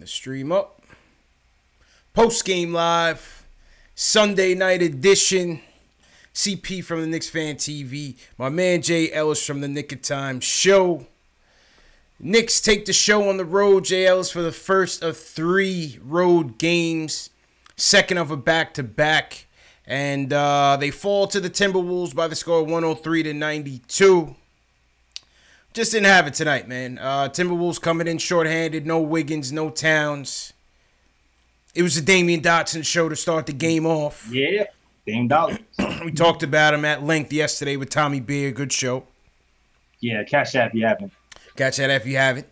the stream up. Post game live, Sunday night edition. CP from the Knicks Fan TV. My man Jay Ellis from the Nick of Time Show. Knicks take the show on the road. Jay Ellis for the first of 3 road games. Second of a back-to-back. And they fall to the Timberwolves by the score of 103-92. Just didn't have it tonight, man. Timberwolves coming in shorthanded. No Wiggins, no Towns. It was the Damian Dotson show to start the game off. Yeah, Dame Dollar. We talked about him at length yesterday with Tommy Beer. Good show. Yeah, catch that if you haven't. Catch that if you haven't.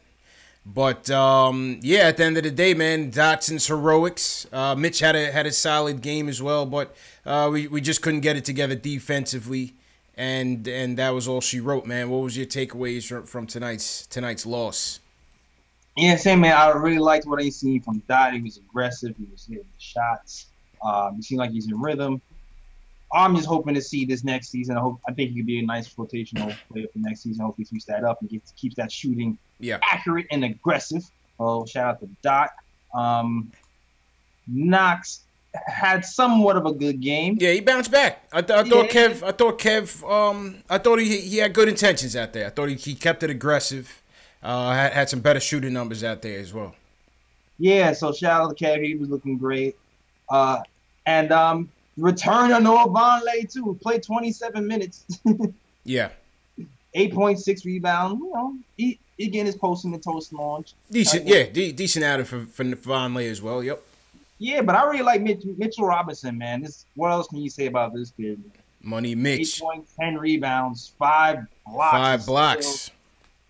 But, yeah, at the end of the day, man, Dotson's heroics. Mitch had a solid game as well, but we just couldn't get it together defensively, and that was all she wrote, man. What was your takeaways from tonight's loss? Yeah, same, man. I really liked what I seen from Dot. He was aggressive. He was hitting the shots. He seemed like he's in rhythm. I'm just hoping to see this next season. I think he could be a nice rotational player for next season. Hopefully, he keeps that up and keeps that shooting accurate and aggressive. Oh, shout out to Dot. Knox had somewhat of a good game. Yeah, he bounced back. I thought he had good intentions out there. I thought he kept it aggressive. Had some better shooting numbers out there as well. Yeah, so shout out to Kev. He was looking great. And return of Noah Vonleh too. Played 27 minutes. Yeah. 8.6 rebounds. You know, he getting his post in the toast launch. Decent, yeah, decent outing for Vonleh as well. Yep. Yeah, but I really like Mitchell Robinson, man. What else can you say about this kid? Money Mitch. 8.10 rebounds, 5 blocks. 5 blocks.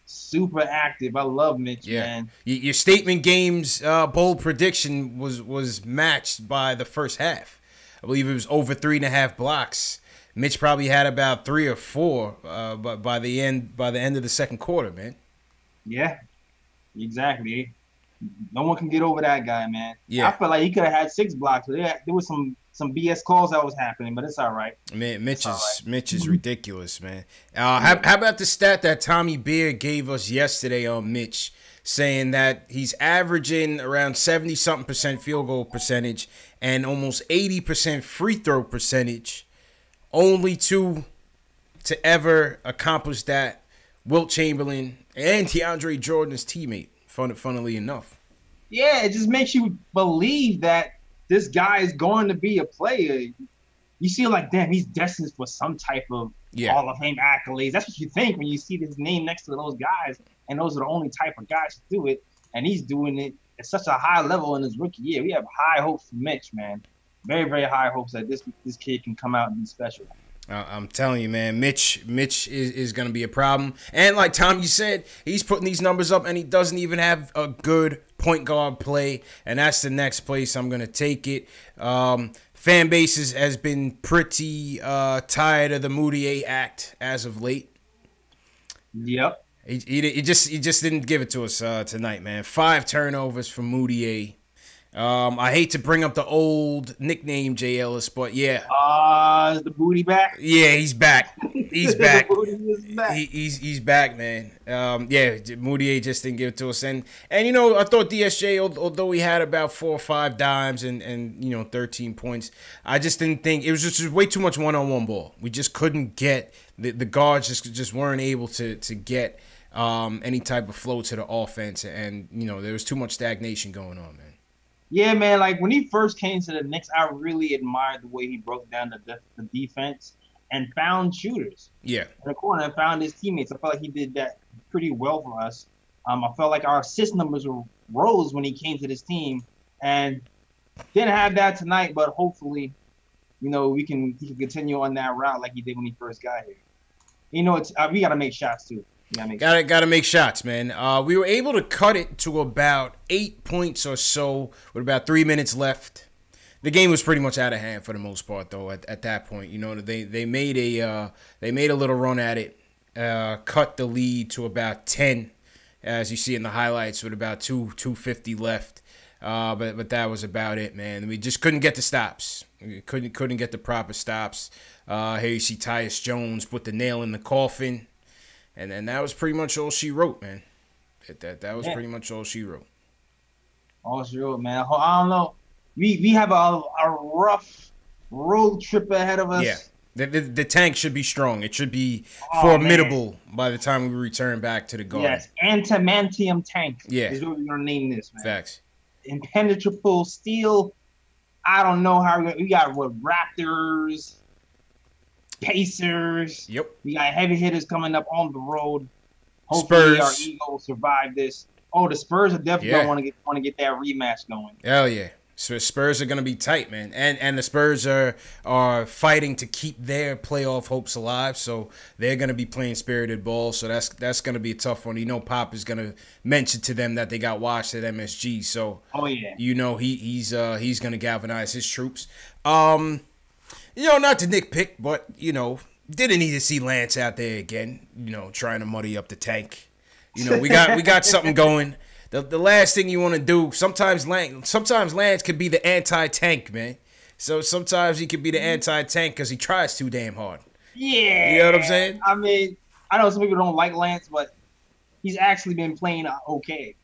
Super active. I love Mitch, man. Your statement game's bold prediction was matched by the first half. I believe it was over 3.5 blocks. Mitch probably had about 3 or 4, but by the end of the second quarter, man. Yeah, exactly. No one can get over that guy, man. Yeah, I feel like he could have had 6 blocks. But there was some BS calls that was happening, but it's all right. Man, Mitch is ridiculous, man. How about the stat that Tommy Beer gave us yesterday on Mitch, saying that he's averaging around 70-something% field goal percentage and almost 80% free throw percentage. Only two to ever accomplish that, Wilt Chamberlain and DeAndre Jordan's teammate, funnily enough. Yeah, it just makes you believe that this guy is going to be a player. You see, like, damn, he's destined for some type of Hall of Fame accolades. That's what you think when you see his name next to those guys, and those are the only type of guys to do it, and he's doing it at such a high level in his rookie year. We have high hopes for Mitch, man. Very, very high hopes that this kid can come out and be special. I'm telling you, man, Mitch is going to be a problem. And like Tom, you said, he's putting these numbers up, and he doesn't even have a good point guard play, and that's the next place I'm going to take it. Fan base has been pretty tired of the Moutier act as of late. Yep. He just didn't give it to us tonight, man. 5 turnovers from Moutier. I hate to bring up the old nickname Jay Ellis, but yeah. Is the booty back? Yeah, he's back. He's back. The booty is back. He's back, man. Yeah, Moutier just didn't give it to us, and you know, I thought DSJ, although he had about 4 or 5 dimes and you know 13 points, I just didn't think it was just way too much one-on-one ball. We just couldn't get the guards just weren't able to get any type of flow to the offense, and you know there was too much stagnation going on, man. Yeah, man, like when he first came to the Knicks, I really admired the way he broke down the defense and found shooters. Yeah. In the corner and found his teammates. I felt like he did that pretty well for us. I felt like our assist numbers rose when he came to this team, and didn't have that tonight, but hopefully, you know, he can continue on that route like he did when he first got here. You know, we got to make shots too. Gotta make shots, man. We were able to cut it to about 8 points or so with about 3 minutes left. The game was pretty much out of hand for the most part, though. At that point, you know, they made a little run at it, cut the lead to about 10, as you see in the highlights, with about 2:50 left. But that was about it, man. We just couldn't get the stops. We couldn't get the proper stops. Here you see Tyus Jones put the nail in the coffin. And that was pretty much all she wrote, man. That was pretty much all she wrote. Oh, sure, man. I don't know. We have a rough road trip ahead of Yeah. us. The tank should be strong. It should be Oh, man. formidable by the time we return back to the Garden. Yes, antimantium tank Yeah. is what we're gonna name this, man. Facts. Impenetrable steel. I don't know how we got what Raptors, Pacers. Yep. We got heavy hitters coming up on the road. Hopefully Spurs. our Eagles will survive this. Oh, the Spurs are definitely gonna want to get that rematch going. Hell yeah. So Spurs are gonna be tight, man, and the Spurs are fighting to keep their playoff hopes alive. So they're gonna be playing spirited ball. So that's gonna be a tough one. You know, Pop is gonna mention to them that they got washed at MSG. So you know he's gonna galvanize his troops. You know, not to nitpick, but you know, didn't need to see Lance out there again. You know, trying to muddy up the tank. You know, we got something going. The last thing you want to do, sometimes Lance could be the anti-tank, man. So sometimes he could be the anti-tank because he tries too damn hard. Yeah. You know what I'm saying? I mean, I know some people don't like Lance, but he's actually been playing okay.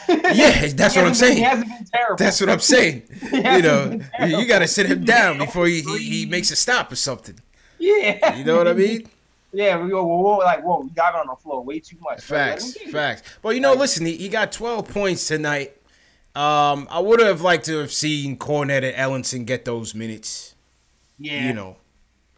Yeah, that's what I'm saying. He hasn't been terrible. That's what I'm saying. You know, you got to sit him down before he makes a stop or something. Yeah. You know what I mean? Yeah, we go, whoa, we got on the floor way too much. Facts. Well, you know, listen, he got 12 points tonight. I would have liked to have seen Cornette and Ellenson get those minutes. Yeah. You know,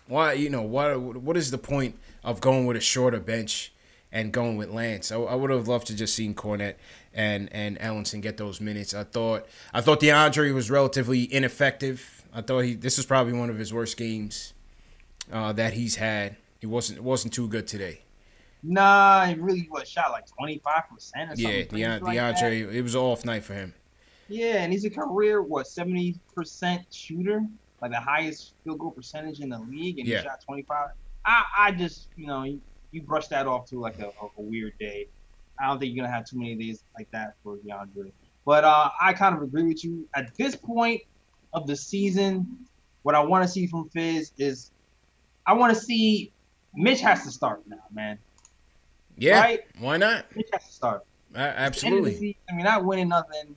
why? You know, what is the point of going with a shorter bench and going with Lance? I would have loved to just seen Cornette and Ellenson get those minutes. I thought DeAndre was relatively ineffective. I thought this was probably one of his worst games that he's had. It wasn't too good today. Nah, he really shot like 25% or something. Yeah, DeAndre, it was an off night for him. Yeah, and he's a career 70% shooter, like the highest field goal percentage in the league, and he shot 25. I just you brush that off to like a weird day. I don't think you're gonna have too many days like that for DeAndre. But I kind of agree with you. At this point of the season, what I want to see from Fizz is I want to see. Mitch has to start now, man. Yeah, right? Why not? Mitch has to start. Absolutely. Season, I mean, not winning nothing.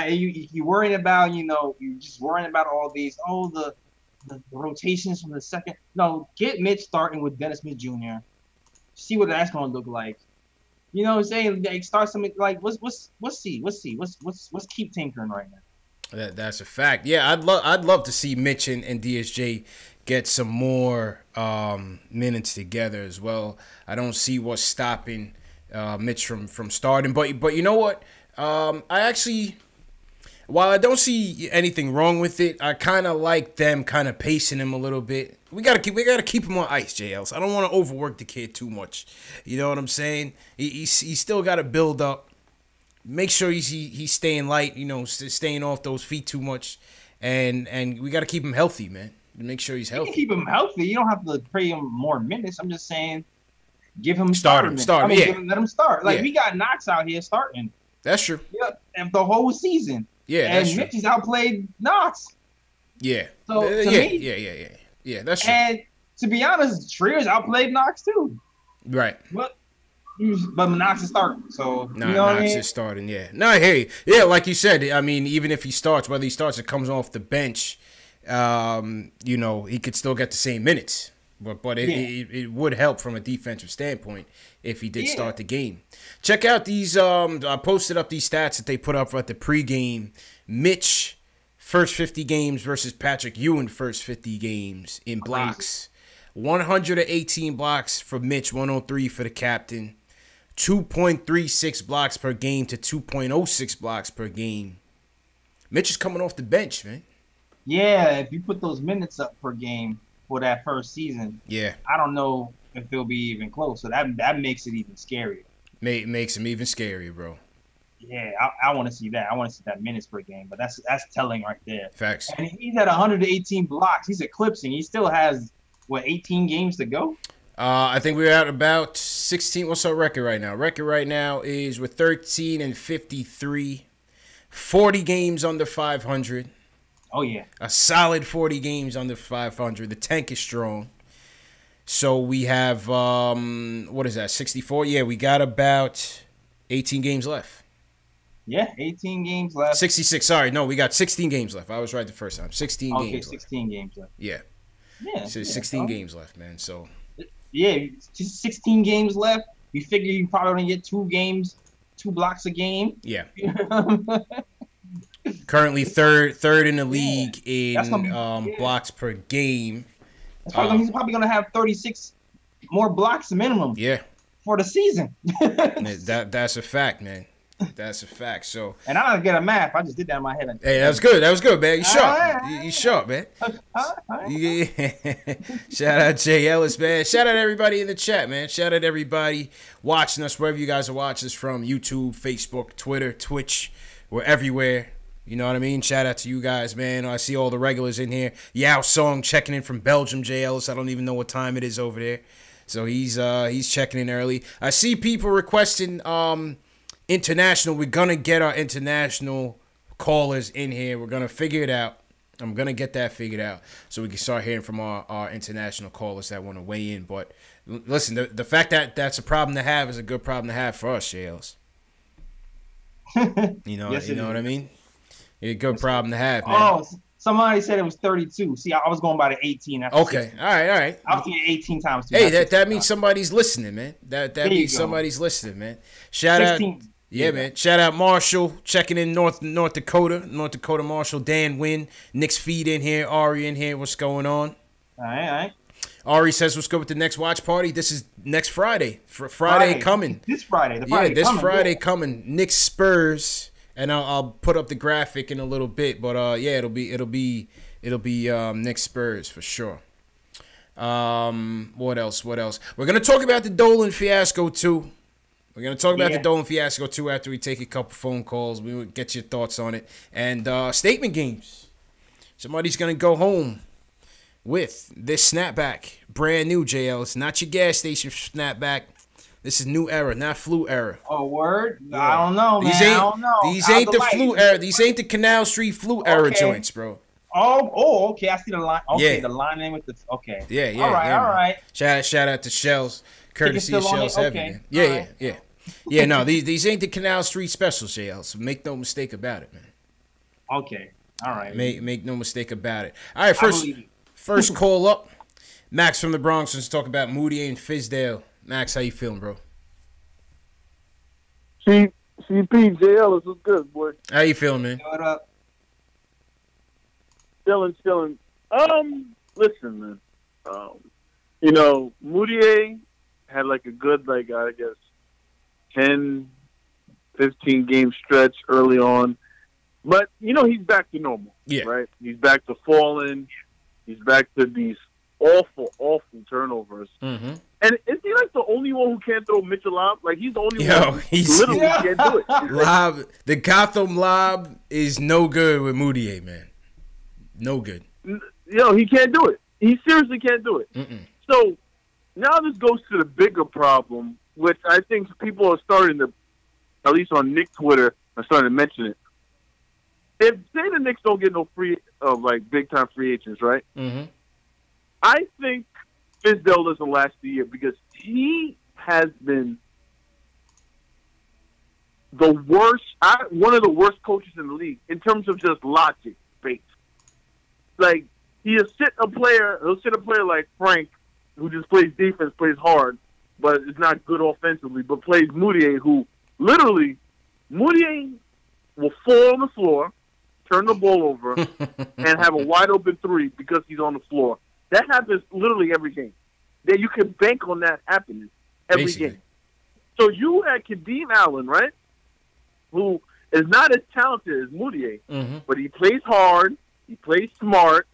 You worrying about, you're just worrying about all these, the rotations from the second. No, get Mitch starting with Dennis Smith Jr. See what that's going to look like. You know what I'm saying? Like, start something like let's see. Let's keep tinkering right now. That's a fact. Yeah, I'd love to see Mitch and DSJ get some more minutes together as well. I don't see what's stopping Mitch from starting. But you know what? I actually, while I don't see anything wrong with it, I kind of like them kind of pacing him a little bit. We gotta keep him on ice, JLs. I don't want to overwork the kid too much. You know what I'm saying? He's still got to build up. Make sure he's staying light. Staying off those feet too much, and we got to keep him healthy, man. Make sure he's healthy. You can keep him healthy. You don't have to pay him more minutes. I'm just saying, give him start him. Let him start. Like we got Knox out here starting. That's true. Yep, and the whole season. Yeah, and Mitch has outplayed Knox. Yeah. So yeah. That's true. And to be honest, Trier's outplayed Knox too. Right. But Knox is starting. So Knox is starting. Yeah. No, hey, yeah, like you said. I mean, even if he starts, whether he starts or comes off the bench, he could still get the same minutes. But it would help from a defensive standpoint if he did start the game. Check out these. I posted up these stats that they put up at the pregame. Mitch, first 50 games versus Patrick Ewing, first 50 games in blocks. 118 blocks for Mitch, 103 for the captain. 2.36 blocks per game to 2.06 blocks per game. Mitch is coming off the bench, man. Yeah, if you put those minutes up per game for that first season, I don't know if it'll be even close. So that makes it even scarier. Makes him even scarier, bro. Yeah, I want to see that. I want to see that minutes per game, but that's telling right there. Facts. And he's at 118 blocks. He's eclipsing. He still has 18 games to go. I think we're at about 16. What's our record right now? Record right now is with 13-53, 40 games under 500. Oh yeah, a solid 40 games under 500. The tank is strong. So we have what is that? 64. Yeah, we got about 18 games left. Yeah, 18 games left. 66. Sorry, no, we got 16 games left. I was right the first time. 16 games left. 16 games left. Yeah. Yeah. So 16 games left, man. So. Yeah, just 16 games left. We figure you probably only get 2 games, 2 blocks a game. Yeah. Currently third in the league in blocks per game. He's probably gonna have 36 more blocks minimum. Yeah. For the season. That's a fact, man. That's a fact. So. And I don't get a math. I just did that in my head. Hey, that was good. That was good, man. You sharp. You sharp, man. Yeah. Shout out Jay Ellis, man. Shout out everybody in the chat, man. Shout out everybody watching us wherever you guys are watching us from. YouTube, Facebook, Twitter, Twitch. We're everywhere. You know what I mean? Shout out to you guys, man. I see all the regulars in here. Yao Song checking in from Belgium, Jay Ellis. I don't even know what time it is over there. So he's checking in early. I see people requesting international. We're gonna get our international callers in here. We're gonna figure it out. I'm gonna get that figured out so we can start hearing from our international callers that want to weigh in. But listen, the fact that that's a problem to have is a good problem to have for us, Jay Ellis. You know, yes, you know what I mean? It's a good problem to have, man. Oh, somebody said it was 32. See, I was going by the 18. Okay, all right. I was seeing 18 times. Hey, that means somebody's listening, man. That means somebody's listening, man. Shout 16. Out. Yeah, man. Shout out Marshall checking in North Dakota. North Dakota Marshall. Dan Wynn. Nick's feed in here. Ari in here. What's going on? All right. Ari says, what's good with the next watch party? This is next Friday. Friday coming. This Friday. Friday coming. Knicks Spurs. And I'll put up the graphic in a little bit. But it'll be Knicks Spurs for sure. What else? We're gonna talk about the Dolan fiasco too. We're going to talk about the Dolan fiasco, too, after we take a couple phone calls. We will get your thoughts on it. And statement games. Somebody's going to go home with this snapback. Brand new, JL. It's not your gas station snapback. This is new era, not flu era. Oh, word? Yeah. I don't know, man. I don't know. These ain't the flu era. These ain't the Canal Street flu era joints, bro. Oh, okay. I see the line. Okay, the line in with the... Okay. Yeah. All right. Shout out to Shells. Courtesy of Shells Heavy, man. Yeah. Yeah, no, these ain't the Canal Street specials, JL, so make no mistake about it, man. Okay, all right. Make no mistake about it. All right, first call up. Max from the Bronx wants to talk about Moutier and Fizdale. Max, how you feeling, bro? CP, JL, is good, boy. How you feeling, man? What up? Chilling. Listen, man. Moutier had like a good, I guess, 10, 15 game stretch early on. But, he's back to normal, right? He's back to falling. He's back to these awful turnovers. Mm-hmm. And is he like the only one who can't throw Mitchell lob? Like, he's the only one who literally can't do it. Lob, the Gotham lob is no good with Moutier, man. No good. He can't do it. He seriously can't do it. Mm-mm. So, now this goes to the bigger problem, which I think people are starting to, at least on Nick Twitter, are starting to mention it. If, say the Knicks don't get no big-time free agents, right? Mm-hmm. I think Fizdale doesn't last the year because he has been the worst, one of the worst coaches in the league in terms of just logic-based. Like, he'll sit a player like Frank, who just plays defense, plays hard, but is not good offensively, but plays Moutier, who literally, Moutier will fall on the floor, turn the ball over, and have a wide-open three because he's on the floor. That happens literally every game. That you can bank on that happening every game. So you had Kadeem Allen, right, who is not as talented as Moutier, but he plays hard, he plays smart,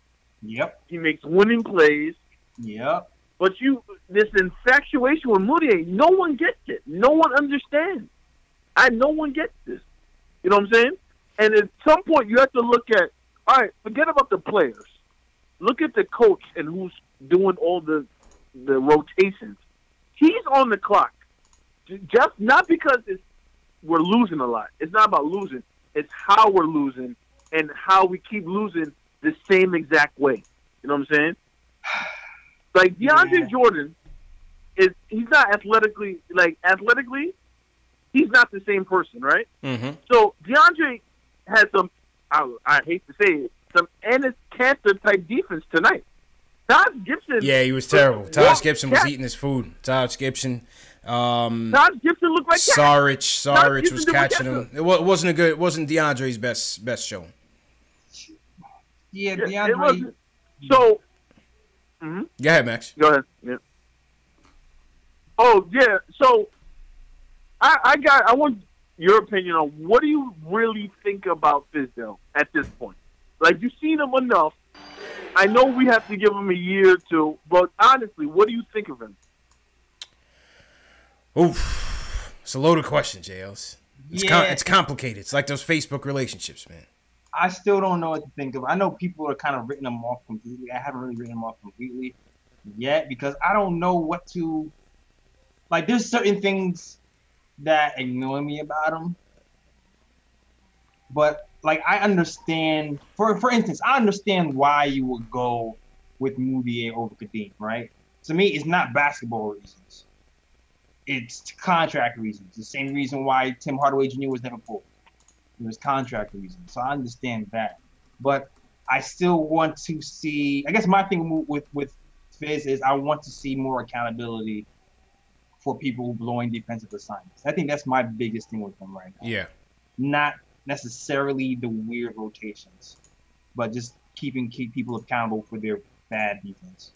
he makes winning plays, but this infatuation with Moutier, no one gets it. No one understands. No one gets this. You know what I'm saying? And at some point, you have to look at, all right, forget about the players. Look at the coach and who's doing all the rotations. He's on the clock. Just not because we're losing a lot. It's not about losing. It's how we're losing and how we keep losing the same exact way. You know what I'm saying? Like, DeAndre Jordan, he's not athletically, he's not the same person, right? Mm-hmm. So DeAndre had some, I hate to say it, some Ennis Cancer type defense tonight. Taj Gibson. Yeah, he was terrible. Taj Gibson was eating his food. Taj Gibson. Taj Gibson looked like Sarich was catching him. It wasn't It wasn't DeAndre's best show. Yeah, DeAndre. It wasn't. So. Mm-hmm. Go ahead, Max. Go ahead. Yeah. Oh yeah. So I want your opinion on what do you really think about Fizdale at this point? Like, you've seen him enough. I know we have to give him a year or two, but honestly, what do you think of him? Oof. It's a loaded question, JLs. It's complicated. It's like those Facebook relationships, man. I still don't know what to think of. I know people are kind of written him off completely. I haven't really written him off completely yet because I don't know what to... Like, there's certain things that annoy me about him. But, like, I understand... For instance, I understand why you would go with Moutier over Kadeem, right? To me, it's not basketball reasons. It's contract reasons. The same reason why Tim Hardaway Jr. was never pulled. It was contract reasons. So I understand that. But I still want to see... I guess my thing with Fizz is I want to see more accountability for people blowing defensive assignments. I think that's my biggest thing with him right now. Yeah. Not necessarily the weird rotations, but just keep people accountable for their bad defense.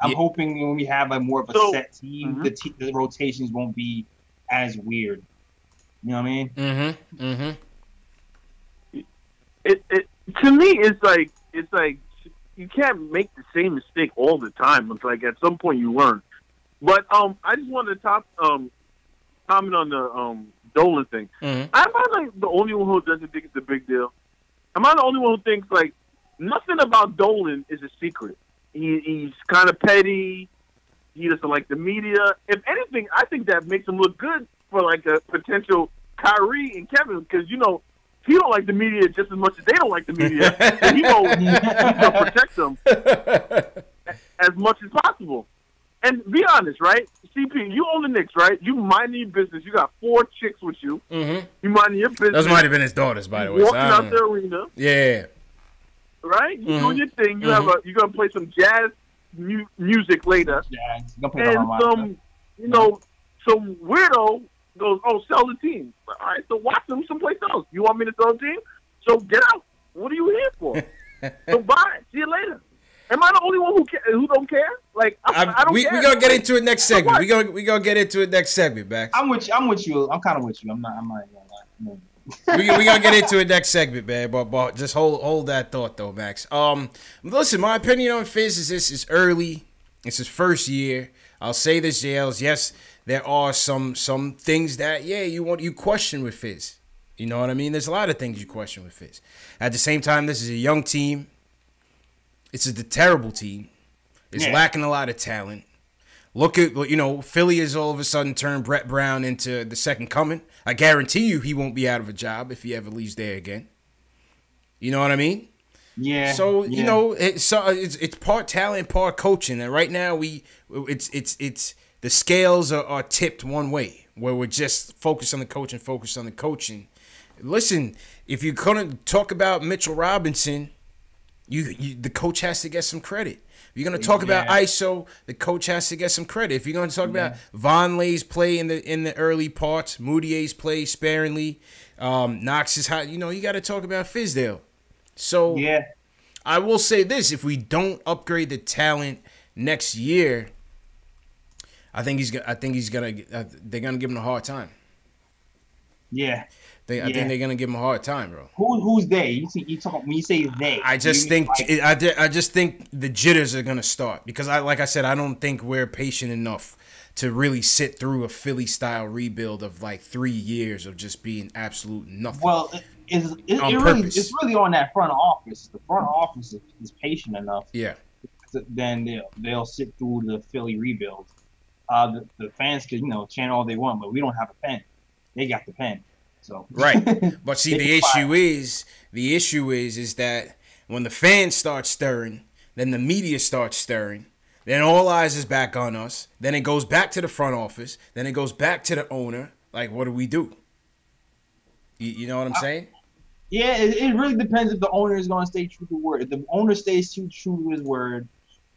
I'm hoping when we have more of a set team, the rotations won't be as weird. You know what I mean? Mm-hmm. Mm-hmm. It to me, it's like you can't make the same mistake all the time. It's like at some point you learn. But I just wanted to comment on the Dolan thing. Mm-hmm. Am I like the only one who doesn't think it's a big deal? Am I the only one who thinks like nothing about Dolan is a secret? He's kind of petty. He doesn't like the media. If anything, I think that makes him look good for like a potential Kyrie and Kevin because he don't like the media just as much as they don't like the media. And he's gonna protect them as much as possible. And be honest, right? CP, you own the Knicks, right? You minding your business. You got 4 chicks with you. Mm-hmm. You minding your business. Those might have been his daughters, by the way. Walking out the arena. Yeah. Right? You doing your thing. You you're gonna play some jazz music later. And some weirdo goes, "Oh, sell the team." All right, so watch them someplace else. You want me to sell the team? So get out. What are you here for? So bye. See you later. Am I the only one who don't care? Like I don't care. We're gonna get into it next segment. We gonna get into it next segment, Max. I'm with you. I'm kind of with you. I'm not gonna lie. we gonna get into it next segment, man. But just hold that thought though, Max. Listen, my opinion on Fizz is this is early. It's his first year. I'll say this, JLs. Yes, there are some things that you question with Fizz. You know what I mean? There's a lot of things you question with Fizz. At the same time, this is a young team. It's a terrible team. It's lacking a lot of talent. Look at, Philly has all of a sudden turned Brett Brown into the second coming. I guarantee you he won't be out of a job if he ever leaves there again. You know what I mean? Yeah. So, it's part talent, part coaching. And right now it's the scales are tipped one way where we're just focused on the coaching. Listen, if you're going to talk about Mitchell Robinson, the coach has to get some credit. If you're going to talk about ISO, the coach has to get some credit. If you're going to talk about Vonleh's play in the early parts, Moutier's play sparingly, Knox's high, you got to talk about Fizdale. So I will say this: if we don't upgrade the talent next year, they're gonna give him a hard time. Yeah. I think they're gonna give him a hard time, bro. Who's they? You talk when you say they. I just think the jitters are gonna start because like I said, I don't think we're patient enough to really sit through a Philly style rebuild of like 3 years of just being absolute nothing. Well, it's really on that front office. The front office is patient enough. Yeah. Then they'll sit through the Philly rebuild. The fans could chant all they want, but we don't have a pen. They got the pen. So. Right, but see, the issue is that when the fans start stirring, then the media starts stirring, Then all eyes is back on us. Then it goes back to the front office. Then it goes back to the owner. Like, what do we do? You know what I'm saying? Yeah, it really depends if the owner is going to stay true to his word. If the owner stays true to his word,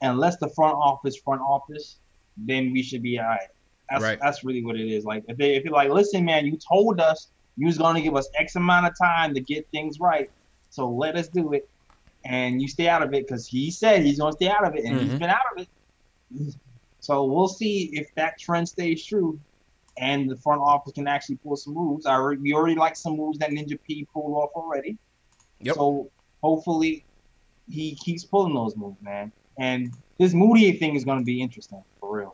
and lets the front office, then we should be all right. That's really what it is. Like, if you're like, listen, man, you told us you was going to give us X amount of time to get things right, so let us do it, and you stay out of it because he said he's going to stay out of it, and he's been out of it. So we'll see if that trend stays true, and the front office can actually pull some moves. We already like some moves that Ninja P pulled off already. Yep. So hopefully he keeps pulling those moves, man. And this Moody thing is going to be interesting, for real.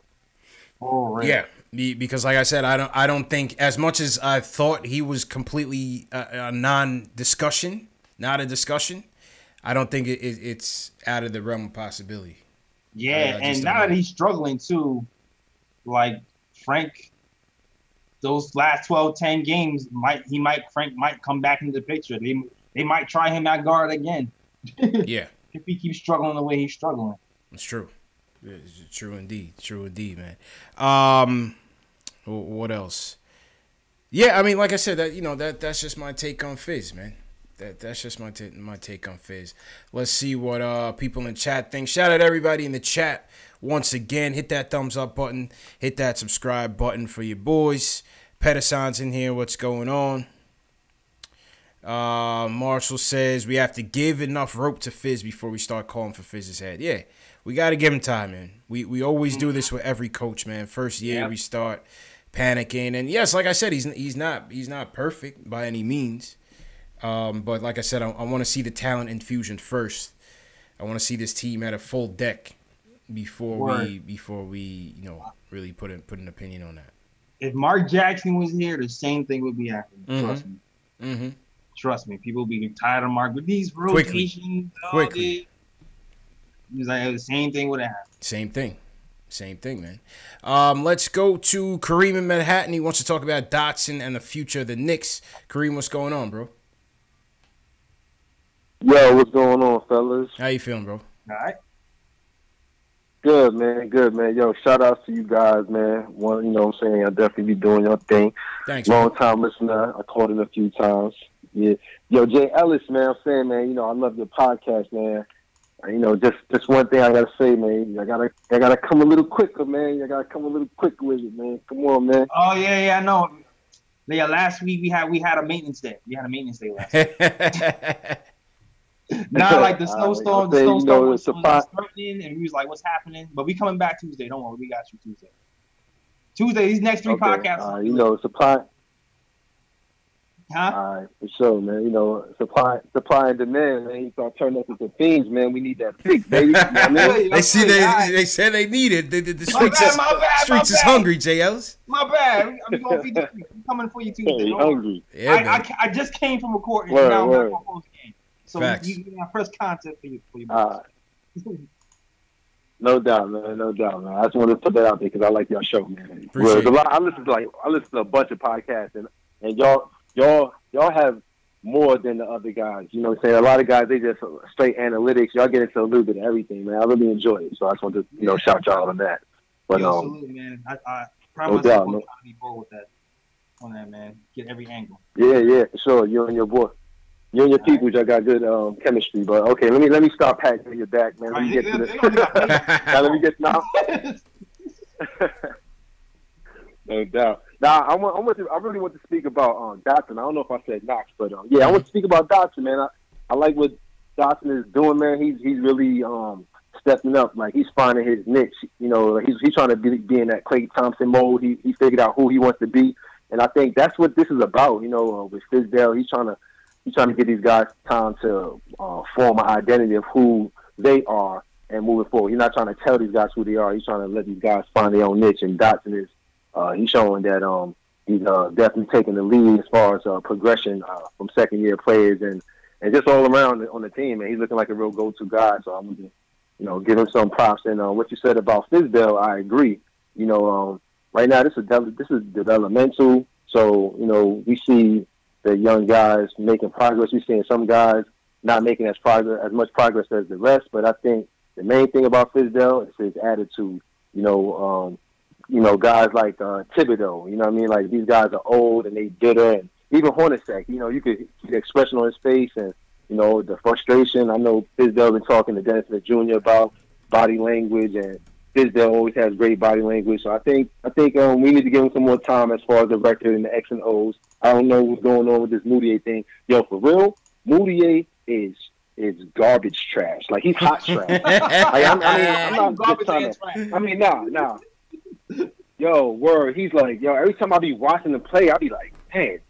For real. Yeah, because like I said, I don't think, as much as I thought he was completely a non-discussion, not a discussion, I don't think it's out of the realm of possibility. Yeah, and now that he's struggling too, like Frank, those last 12-10 games, Frank might come back into the picture. They might try him at guard again. Yeah. If he keeps struggling the way he's struggling. It's true. It's true indeed. True indeed, man. What else? Yeah, I mean, like I said, that's just my take on Fizz, man. That's just my take on Fizz. Let's see what people in chat think. Shout out everybody in the chat once again. Hit that thumbs up button. Hit that subscribe button for your boys. Pedersen's in here. What's going on? Marshall says we have to give enough rope to Fizz before we start calling for Fizz's head. Yeah, we got to give him time, man. We always do this with every coach, man. First year we start panicking, and yes, like I said, he's not perfect by any means. But like I said, I want to see the talent infusion first. I want to see this team at a full deck before we really put an opinion on that. If Mark Jackson was here, the same thing would be happening. Trust me. Trust me. People would be tired of Mark with these rotations. Quickly. He was like, the same thing would have happened. Same thing, man. Let's go to Kareem in Manhattan. He wants to talk about Dotson and the future of the Knicks. Kareem, what's going on, bro? Yo, what's going on, fellas? How you feeling, bro? All right. Good, man. Yo, shout out to you guys, man. One, you know what I'm saying? I'll definitely be doing your thing. Thanks, Long time listener. I called in a few times. Yeah. Yo, Jay Ellis, man, I'm saying, man, I love your podcast, man. Just one thing I gotta say, man. I gotta come a little quicker, man. I gotta come a little quicker with it, man. Come on, man. Oh yeah, I know. Yeah, last week we had a maintenance day. We had a maintenance day last week. Not like the snowstorm. The snowstorm was threatening, and we was like, "What's happening?" But we coming back Tuesday. Don't worry, we got you Tuesday. These next three podcasts. Supply. Huh? All right, for sure, man. Supply and demand, man. You start turning up into things, man. We need that fix, baby. They said they need it. The streets is hungry, J. Ellis. My bad. I'm going to feed the streets. I'm coming for you Tuesday. Hungry. Yeah, I just came from a court, and now I'm back on post game. So you get my first content for you. No doubt, man. I just wanted to put that out there because I like your show, man. I listen to a bunch of podcasts, and y'all have more than the other guys. You know what I'm saying? A lot of guys, they just straight analytics. Y'all get into a little bit of everything, man. I really enjoy it. So I just want to, shout y'all on that. But absolutely, man. I promise myself to be bold with that. On that, man. Get every angle. Yeah, for sure. You and your boy. You and your people, y'all got good chemistry. But okay, let me stop patting your back, man. Let me get to this. Let me get now. No doubt. Now, I really want to speak about Dotson. I don't know if I said Knox, but I want to speak about Dotson, man. I like what Dotson is doing, man. He's really stepping up. Like, he's finding his niche. He's trying to be in that Klay Thompson mode. He figured out who he wants to be, and I think that's what this is about. With Fizdale, he's trying to get these guys time to form an identity of who they are and moving forward. He's not trying to tell these guys who they are. He's trying to let these guys find their own niche, and Dotson is. He's showing that he's definitely taking the lead as far as progression from second-year players and just all around on the team. And he's looking like a real go-to guy. So I'm going to, give him some props. And what you said about Fizdale, I agree. Right now this is developmental. So we see the young guys making progress. We're seeing some guys not making as much progress as the rest. But I think the main thing about Fizdale is his attitude. Guys like Thibodeau, you know what I mean? Like, these guys are old and they bitter, and even Hornacek, you could see the expression on his face and, the frustration. I know Fizdale been talking to Dennis Smith Jr. about body language, and Fizdale always has great body language. So I think we need to give him some more time as far as the record and the X and O's. I don't know what's going on with this Moutier thing. Yo, for real, Moutier is garbage trash. Like, he's hot trash. I'm not garbage trash. Nah. Yo, word. He's like, every time I be watching him play, I be like, man,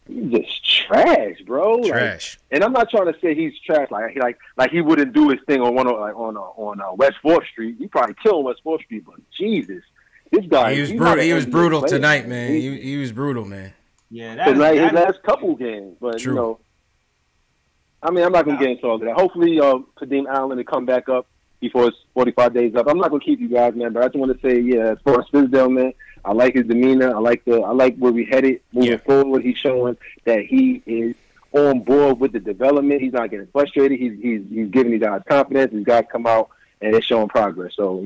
he's just trash, bro. Trash. Like, and I'm not trying to say he's trash. Like he wouldn't do his thing on West 4th Street. He probably killed West 4th Street, but Jesus, this guy. He was brutal tonight, man. He was brutal, man. Yeah, his last couple games, but true. I'm not gonna get into all of that. Hopefully, Kadeem Allen will come back up before it's 45 days up. I'm not gonna keep you guys, man, but I just want to say, as far as Fizdale, man, I like his demeanor. I like where we headed moving forward. He's showing that he is on board with the development. He's not getting frustrated. He's giving these guys confidence. These guys come out and they're showing progress. So,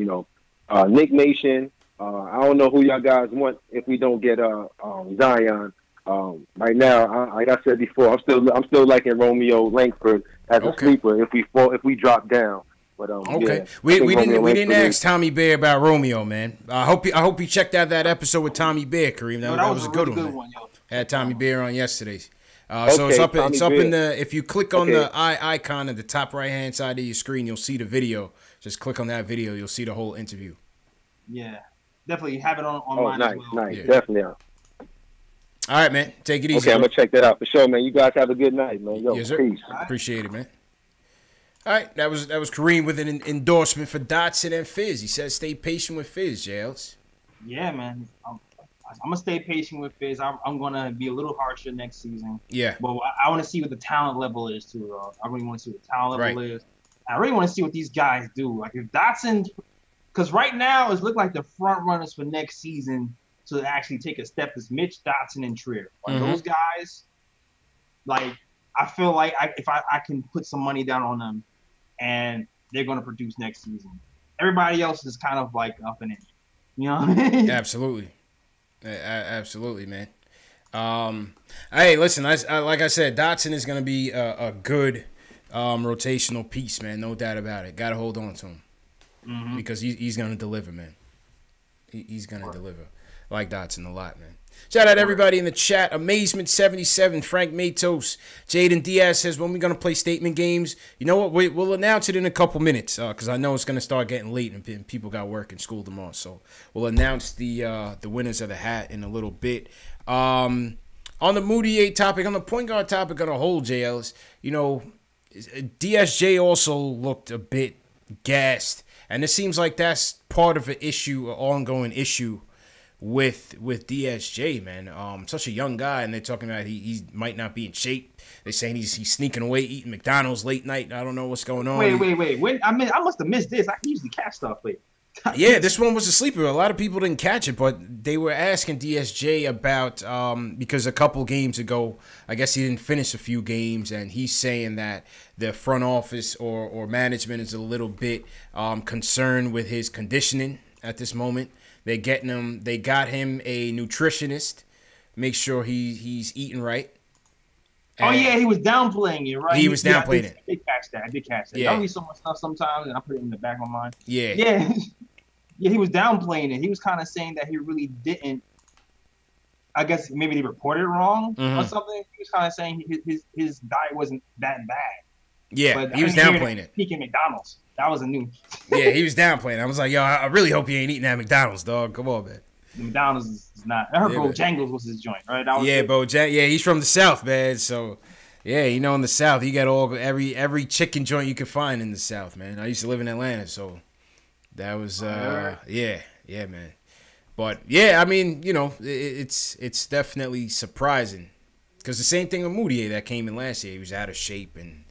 Nick Nation, I don't know who y'all guys want if we don't get Zion. Right now, like I said before, I'm still liking Romeo Langford as a sleeper if we drop down. But okay, we didn't ask Tommy Bear about Romeo, man. I hope you checked out that episode with Tommy Bear, Kareem. That was a good one. Had Tommy Bear on yesterday. So it's up in the. If you click on the eye icon at the top right hand side of your screen, you'll see the video. Just click on that video, you'll see the whole interview. Yeah, definitely have it online as well. Nice, definitely. All right, man. Take it easy. Okay, I'm gonna check that out for sure, man. You guys have a good night, man. Yo, yes, sir. Peace. Appreciate it, man. All right, that was Kareem with an endorsement for Dotson and Fizz. He says stay patient with Fizz, Jails. Yeah, man. I'm gonna stay patient with Fizz. I'm gonna be a little harsher next season. Yeah. But I want to see what the talent level is too. I really want to see what the talent level is. I really want to see what these guys do. Like, if Dotson, because right now it's look like the front runners for next season to actually take a step is Mitch, Dotson, and Trier. Like, those guys, like, I feel like if I can put some money down on them, and they're going to produce next season. Everybody else is kind of like up in it. You know what I mean? Absolutely. Absolutely, man. Hey, listen, like I said, Dotson is going to be a good rotational piece, man. No doubt about it. Got to hold on to him because he's going to deliver, man. He's going to deliver. I like Dotson a lot, man. Shout out everybody in the chat. Amazement77, Frank Matos, Jaden Diaz says, when we going to play statement games? You know what? We'll announce it in a couple minutes because I know it's going to start getting late and people got work and school tomorrow. So we'll announce the winners of the hat in a little bit. On the Moutier topic, on the point guard topic on the whole, JLs, DSJ also looked a bit gassed. And it seems like that's part of an ongoing issue with DSJ, man. Such a young guy, and they're talking about he might not be in shape. They're saying he's sneaking away eating McDonald's late night. I don't know what's going on. Wait. When I must have missed this. I can usually catch stuff late. Yeah, this one was a sleeper. A lot of people didn't catch it, but they were asking DSJ about because a couple games ago, I guess he didn't finish a few games, and he's saying that the front office or management is a little bit concerned with his conditioning at this moment. They got him a nutritionist, make sure he's eating right. And he was downplaying it, right? He was downplaying it. I did catch that. Yeah. I read so much stuff sometimes, and I put it in the back of my mind. Yeah. Yeah. Yeah, he was downplaying it. He was kind of saying that he really didn't. I guess maybe they reported it wrong or something. He was kind of saying his diet wasn't that bad. Yeah, but he was downplaying it. Speaking McDonald's. That was a new. Yeah, he was downplaying. I was like, yo, I really hope he ain't eating at McDonald's, dog. Come on, man. The McDonald's is not. I heard Bojangles was his joint, right? Yeah, he's from the South, man. So, yeah, in the South, you got every chicken joint you could find in the South, man. I used to live in Atlanta, so that was yeah, man. But yeah, I mean, it's definitely surprising because the same thing with Moutier that came in last year. He was out of shape and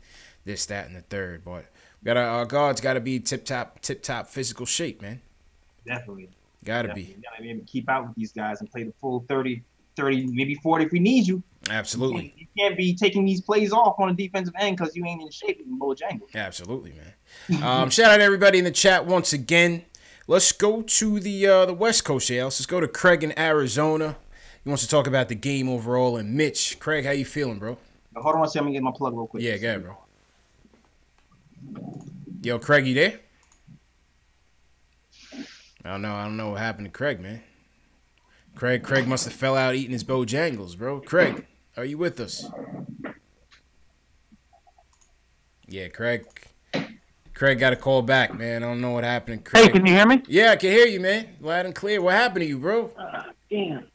this, that, and the third, but. Our guards got to be tip top physical shape, man. Definitely. Gotta be. You gotta be able to keep out with these guys and play the full 30 30, maybe 40 if we need you. Absolutely. You can't be taking these plays off on the defensive end because you ain't in shape in Bojangles. Absolutely, man. Shout out to everybody in the chat once again. Let's go to the West Coast, yeah. Let's go to Craig in Arizona. He wants to talk about the game overall. And Mitch, Craig, how you feeling, bro? Hold on one second. I'm going to get my plug real quick. Yeah, go ahead, bro. Yo, Craig, you there? I don't know what happened to Craig, man. Craig must have fell out eating his Bojangles, bro. Craig, are you with us? Yeah, Craig got a call back, man. I don't know what happened to Craig. Hey, can you hear me? Yeah, I can hear you, man. Loud and clear. What happened to you, bro? Damn.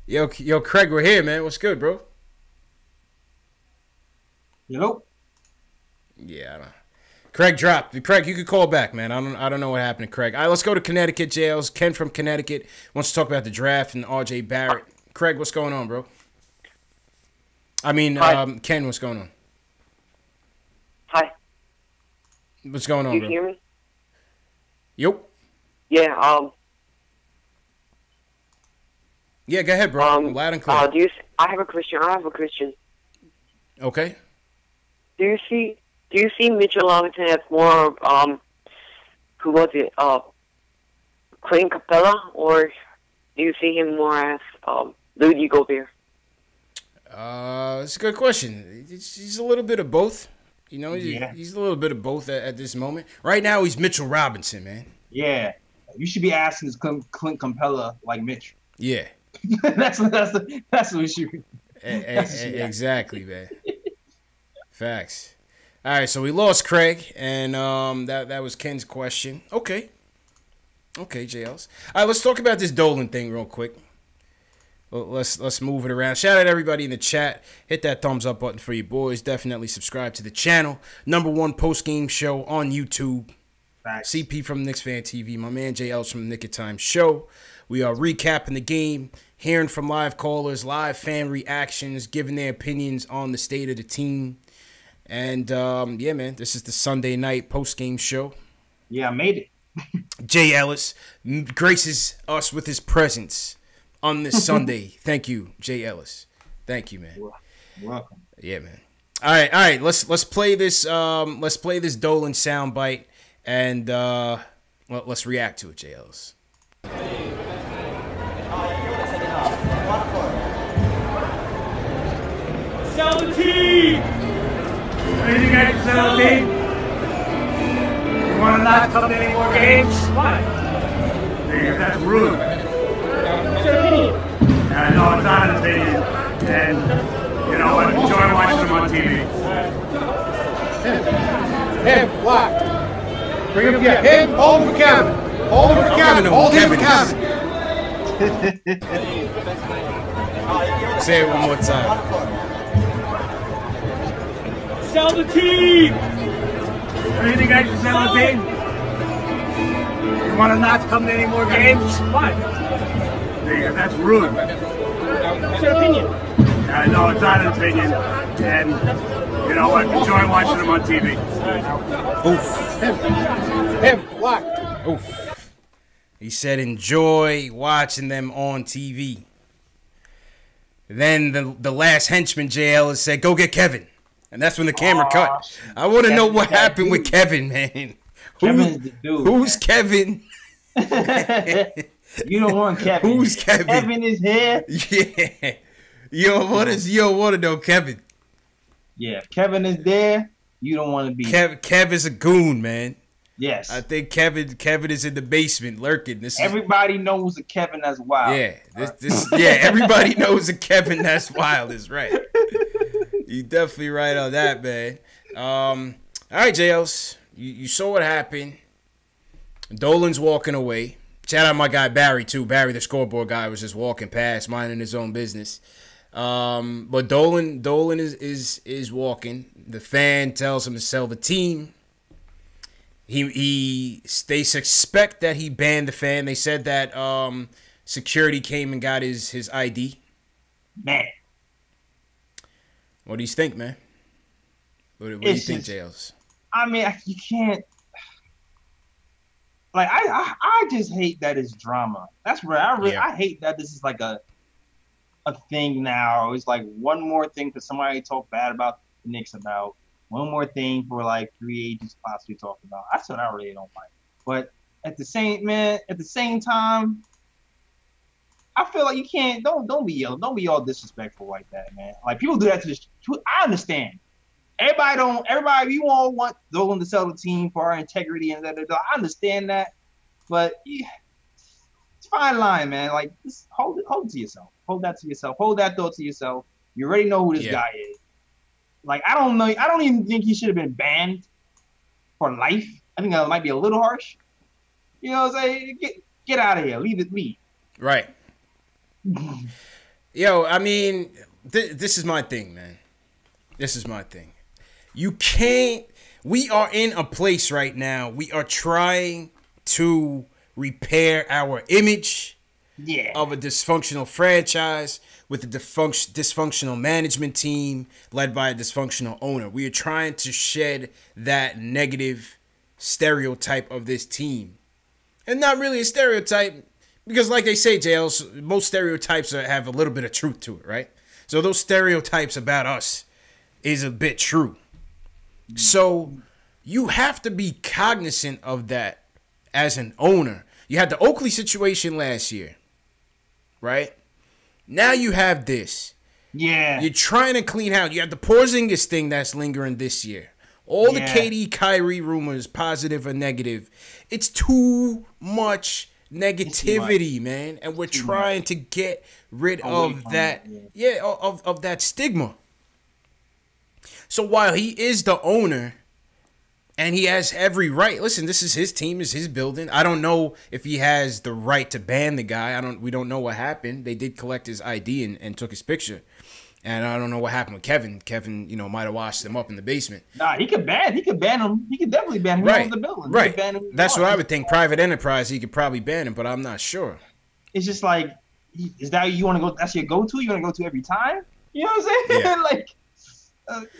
Yo, Craig, we're here, man. What's good, bro? Nope. Yeah, I don't know. Craig dropped. Craig, you could call back, man. I don't know what happened to Craig. All right, let's go to Connecticut jails. Ken from Connecticut wants to talk about the draft and R.J. Barrett. Craig, what's going on, bro? I mean, Ken, what's going on? Hi. What's going on, you bro? Hear me? Yep. Yeah. Yeah, go ahead, bro. Loud and clear. I have a question. Okay. Do you see Mitchell Robinson as more who was it? Clint Capella, or do you see him more as Rudy Gobert? It's a good question. He's a little bit of both. You know, he's a little bit of both at this moment. Right now, he's Mitchell Robinson, man. Yeah, you should be asking is Clint Capella like Mitch. Yeah, that's what you. Exactly, man. Facts. All right, so we lost Craig, and that was Ken's question. Okay, JLs. All right, let's talk about this Dolan thing real quick. Let's move it around. Shout out to everybody in the chat. Hit that thumbs up button for you boys. Definitely subscribe to the channel. #1 post-game show on YouTube. Facts. CP from Knicks Fan TV. My man JL's from the Nick of Time show. We are recapping the game, hearing from live callers, live fan reactions, giving their opinions on the state of the team. And, yeah, man, this is the Sunday night post-game show. Yeah, I made it. Jay Ellis graces us with his presence on this Sunday. Thank you, Jay Ellis. Thank you, man. You're welcome. Yeah, man. All right. Let's play this. Let's play this Dolan soundbite, and let's react to it, Jay Ellis. Sell the team. Anything I can sell the team? You want to not come to any more games? Why? Because that's rude. What's your opinion? No, it's not an opinion. And you know what? Enjoy watching them on TV. Him, what? Bring him, yeah, him, hold him for Kevin. Hold him for Kevin. Hold him for Kevin. Say it one more time. Sell the team! Anything I can sell the team? You want to not come to any more games? Why? Because that's rude. What's your opinion? No, it's not an opinion. And you know what? Enjoy watching them on TV. Oof. Him, what? Oof. He said enjoy watching them on TV. Then the last henchman, JL, said, go get Kevin. And that's when the camera cut. I want to know what happened with Kevin, man. Kevin's the dude. Who's Kevin? You don't want Kevin. Who's Kevin? Kevin is here. Yeah. You don't want to know Kevin. Yeah, if Kevin is there, you don't want to be. Kev is a goon, man. Yes. I think Kevin is in the basement lurking. Everybody knows a Kevin that's wild. Yeah, everybody knows a Kevin that's wild is right. You definitely right on that, man. All right, JLs. You saw what happened. Dolan's walking away. Shout out my guy Barry too. Barry, the scoreboard guy, was just walking past, minding his own business. But Dolan is walking. The fan tells him to sell the team. They suspect that he banned the fan. They said that security came and got his ID. Man. What do you think, man? What do you think, Jails? I mean, you can't. like I just hate that it's drama. That's where I hate that this is like a thing now. It's like one more thing for somebody to talk bad about the Knicks about. One more thing for like free agents possibly talk about. That's what I really don't like. But at the same time, I feel like you can't don't be all disrespectful like that, man. Like people do that to this. I understand. Everybody we all want Dolan to sell the team for our integrity and I understand that, but yeah, it's a fine line, man. Like just hold it to yourself. Hold that to yourself. Hold that thought to yourself. You already know who this guy is. Like I don't know. I don't even think he should have been banned for life. I think that might be a little harsh. You know what I'm saying? Get out of here. Leave it be. Right. Yo, I mean, this is my thing, man. This is my thing. You can't. We are in a place right now. We are trying to repair our image of a dysfunctional franchise with a dysfunctional management team led by a dysfunctional owner. We are trying to shed that negative stereotype of this team. And not really a stereotype, because like they say, JLs, most stereotypes have a little bit of truth to it, right? So those stereotypes about us is a bit true. So you have to be cognizant of that as an owner. You had the Oakley situation last year, right? Now you have this. Yeah. You're trying to clean house. You have the Porzingis thing that's lingering this year. All the KD, Kyrie rumors, positive or negative. It's too much negativity, man. And we're trying to get rid of that, of that stigma. So while he is the owner and he has every right, listen, this is his team, is his building. I don't know if he has the right to ban the guy. We don't know what happened. They did collect his ID and took his picture. And I don't know what happened with Kevin. Kevin, might have washed him up in the basement. Nah, he could ban him. He could definitely ban him. He owns the building. Right. That's what I would think. Private enterprise, he could probably ban him, but I'm not sure. It's just like, is that you want to go? That's your go-to? You want to go to every time? You know what I'm saying? Yeah. Like,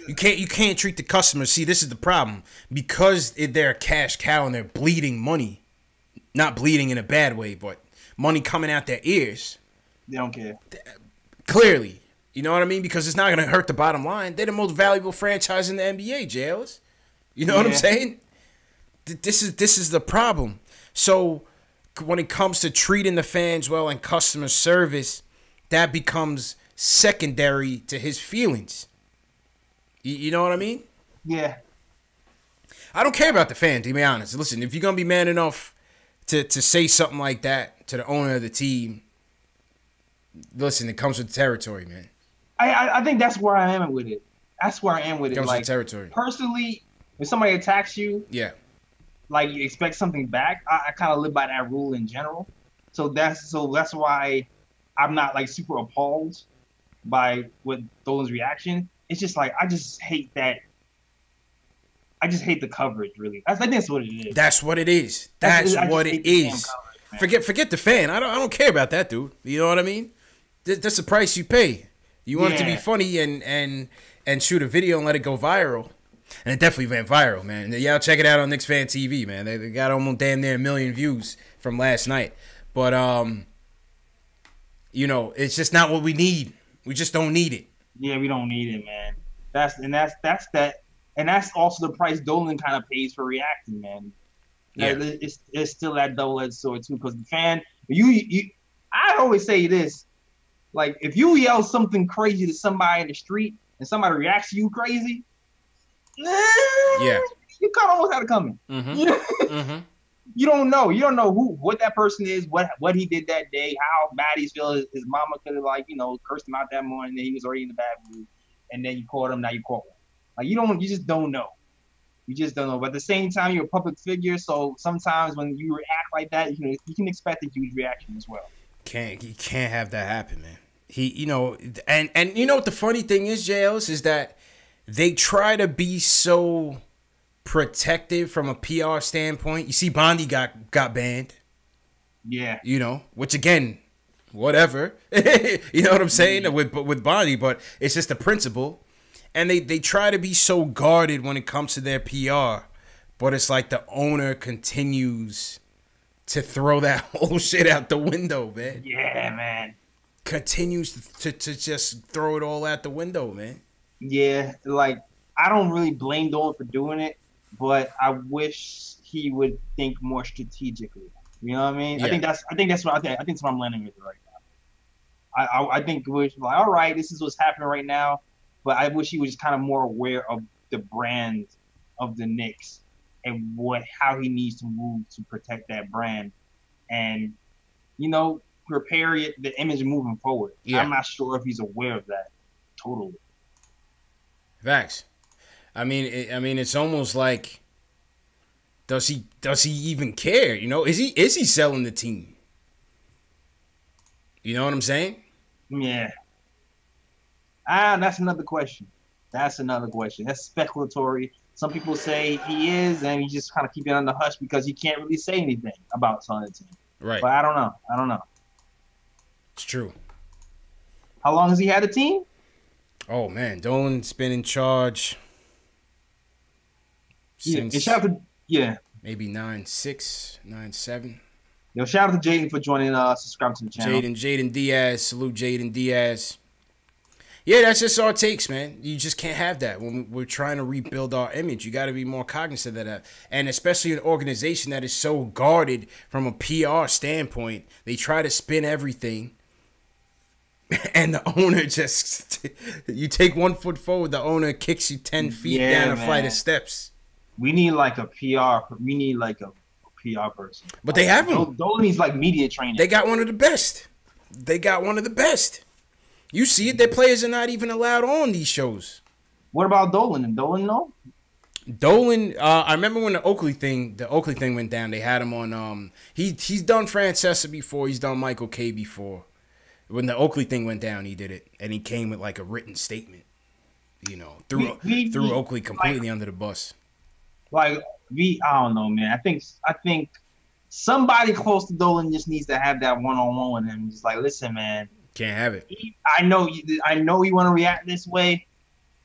you can't treat the customers. See, this is the problem. Because they're a cash cow and they're bleeding money. Not bleeding in a bad way, but money coming out their ears. They don't care. Clearly. You know what I mean? Because it's not going to hurt the bottom line. They're the most valuable franchise in the NBA, Jails. You know what I'm saying? This is the problem. So when it comes to treating the fans well and customer service, that becomes secondary to his feelings. You know what I mean? Yeah. I don't care about the fans, to be honest. Listen, if you're going to be man enough to say something like that to the owner of the team, listen, it comes with the territory, man. I think that's where I am with it. That's where I am with it. Comes like with territory. Personally, if somebody attacks you, like you expect something back. I kind of live by that rule in general. So that's why I'm not like super appalled by what Dolan's reaction. It's just like I just hate that. I just hate the coverage, really. I think that's what it is. That's what it is. That's what it is. Forget the fan. I don't care about that, dude. You know what I mean? That's the price you pay. You want it to be funny and shoot a video and let it go viral. And it definitely went viral, man. Y'all check it out on Knicks Fan TV, man. They got almost damn near 1 million views from last night. But, it's just not what we need. We just don't need it. Yeah, we don't need it, man. That's also the price Dolan kind of pays for reacting, man. Yeah. It's still that double-edged sword, too, because the fan, I always say this, like, if you yell something crazy to somebody in the street and somebody reacts to you crazy, you kind of almost have it coming. Mm-hmm. You don't know. You don't know what that person is, what he did that day, how bad he's feeling. His mama could have cursed him out that morning, and he was already in the bad mood, and then you caught him. Now you caught him. Like you just don't know. You just don't know. But at the same time, you're a public figure, so sometimes when you react like that, you can expect a huge reaction as well. You can't have that happen, man. And you know what the funny thing is, JLs, is that they try to be so protective from a PR standpoint. You see, Bondi got banned. Yeah. Which again, whatever. You know what I'm saying? Yeah. With Bondi, but it's just the principle. And they try to be so guarded when it comes to their PR, but it's like the owner continues to throw that whole shit out the window, man. Yeah, man. Continues to just throw it all out the window, man. Yeah, like I don't really blame Dolan for doing it, but I wish he would think more strategically. You know what I mean? Yeah. I think that's what I'm landing with right now. I think we're like, all right, this is what's happening right now, but I wish he was just kind of more aware of the brand of the Knicks and how he needs to move to protect that brand, and prepare the image moving forward. Yeah. I'm not sure if he's aware of that totally. Facts. I mean, it's almost like, does he even care? Is he selling the team? You know what I'm saying? Yeah. That's another question. That's speculatory. Some people say he is, and he just kind of keep it on the hush because he can't really say anything about selling the team. Right. But I don't know. It's true. How long has he had a team? Oh man, Dolan's been in charge since maybe 9-6, 9-7. Yo, shout out to Jaden for joining us. Subscribe to the channel. Jaden Diaz, salute Jaden Diaz. Yeah, that's just our takes, man. You just can't have that when we're trying to rebuild our image. You got to be more cognizant of that. And especially an organization that is so guarded from a PR standpoint, they try to spin everything. And the owner just, you take 1 foot forward, the owner kicks you 10 feet down a flight of steps. We need like a PR. We need like a PR person. But they have him. Dolan needs like media training. They got one of the best. You see it. Their players are not even allowed on these shows. What about Dolan? And Dolan, no? Dolan, I remember when the Oakley thing went down. They had him on. He's done Francesa before. He's done Michael K before. When the Oakley thing went down, he did it, and he came with like a written statement. Threw Oakley completely under the bus. Like I don't know, man. I think somebody close to Dolan just needs to have that one-on-one with him. Just like, listen, man. Can't have it. I know you want to react this way.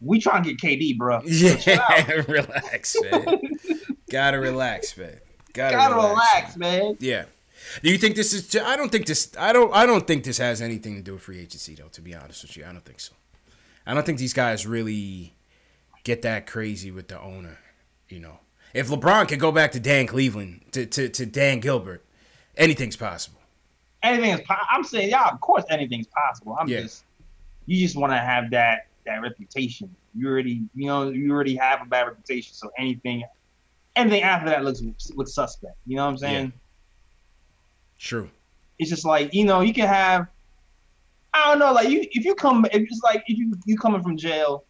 We trying to get KD, bro. Yeah, relax, man. Gotta relax, man. Gotta relax, man. Yeah. Do you think this is? I don't think this has anything to do with free agency, though. To be honest with you, I don't think so. I don't think these guys really get that crazy with the owner. If LeBron could go back to Dan Cleveland, to Dan Gilbert, anything's possible. I'm saying, yeah, of course anything's possible. You just want to have that reputation. You already have a bad reputation, so anything after that looks suspect. You know what I'm saying? Yeah. True. It's just like, you can have, I don't know, like if you coming from jail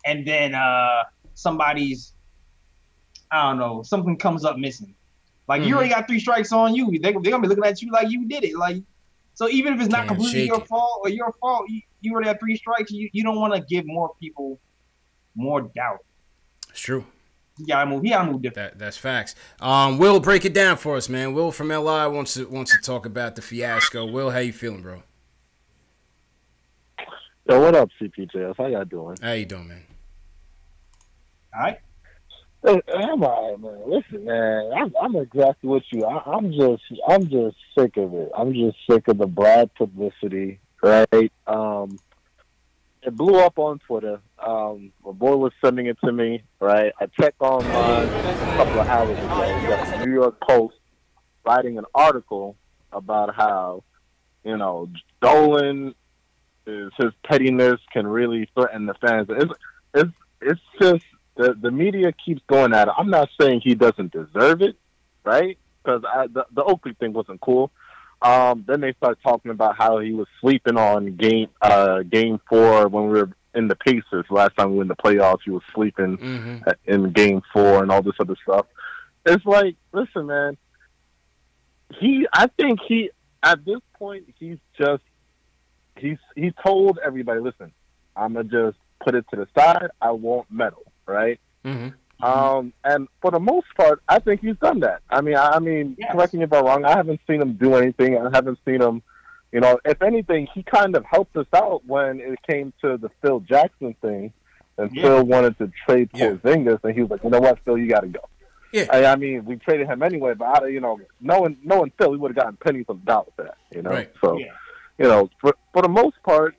and then somebody's, I don't know, something comes up missing. Like, you already got 3 strikes on you. They're going to be looking at you like you did it. Like, so even if it's not completely your fault, you already have 3 strikes. You don't want to give more people more doubt. It's true. He gotta move different. That's facts. Will, break it down for us, man. Will from LI wants to talk about the fiasco. Will, how you feeling, bro? Yo, what up, CPJS? How y'all doing? How you doing, man? All right. I'm all right, man. Listen, man, I'm exactly with you. I'm just sick of it. I'm just sick of the Brad publicity, right? It blew up on Twitter. My boy was sending it to me, right? I checked online a couple of hours ago. We got the New York Post writing an article about how, Dolan, his pettiness can really threaten the fans. It's just the media keeps going at it. I'm not saying he doesn't deserve it, right? Because the Oakley thing wasn't cool. Then they start talking about how he was sleeping on game 4 when we were in the Pacers. Last time we were in the playoffs, he was sleeping in game 4 and all this other stuff. It's like, listen, man, I think at this point, he told everybody, listen, I'm going to just put it to the side. I won't meddle, right? And for the most part, I think he's done that. I mean, yes. Correct me if I'm wrong. I haven't seen him do anything. I haven't seen him, if anything, he kind of helped us out when it came to the Phil Jackson thing. And Phil wanted to trade Porzingis, and he was like, you know what, Phil, you got to go. Yeah. I mean, we traded him anyway, but knowing Phil, we would have gotten pennies on the dollar for that. Right. So for the most part,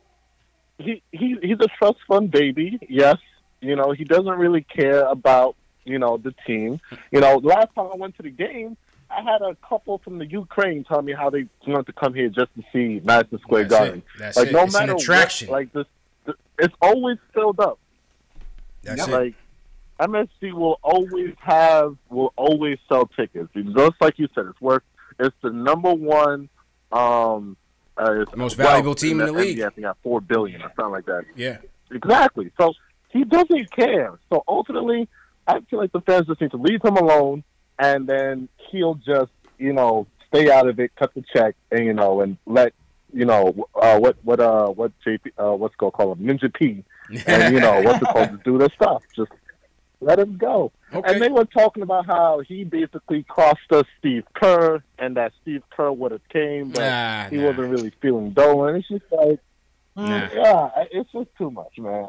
he's a trust fund baby. Yes, he doesn't really care about the team. Last time I went to the game, I had a couple from the Ukraine tell me how they wanted to come here just to see Madison Square Garden. That's like it. no It's matter an attraction. what, like this, it's always filled up. That's it. Like MSG will always sell tickets. Just like you said, it's the number one most valuable team in the league. I think got $4 billion or something like that. Yeah. Exactly. So he doesn't care. So ultimately, I feel like the fans just need to leave him alone, and then he'll just, stay out of it, cut the check, and and let what JP what's called him, Ninja P, and what's it called, to do their stuff. Just let him go. Okay. And they were talking about how he basically cost us Steve Kerr, and that Steve Kerr would have came, but he wasn't really feeling Dolan. It's just like, it's just too much, man.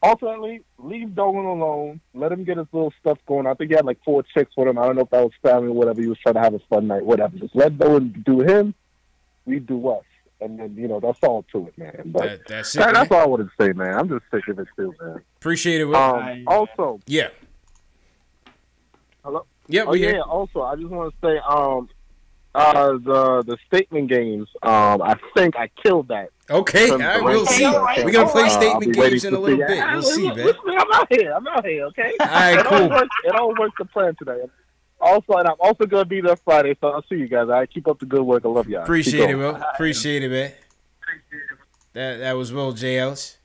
Ultimately, leave Dolan alone. Let him get his little stuff going. I think he had like 4 chicks with him. I don't know if that was family or whatever. He was trying to have a fun night, whatever. Just let Dolan do him. We do us. And then, that's all to it, man. But that's it. That's all I wanted to say, man. I'm just sick of it too, man. Appreciate it, Will. Also. Yeah. Hello? Yeah, also, I just want to say, the statement games, I think I killed that. Okay, we'll see. We're going to play statement games in a little bit. We'll see, man. I'm out here, okay? All right, cool. It all works to plan today. Also, and I'm also going to be there Friday, so I'll see you guys. All right, keep up the good work. I love y'all. Appreciate it, Will. Appreciate it, man. That was Will J. Ellis.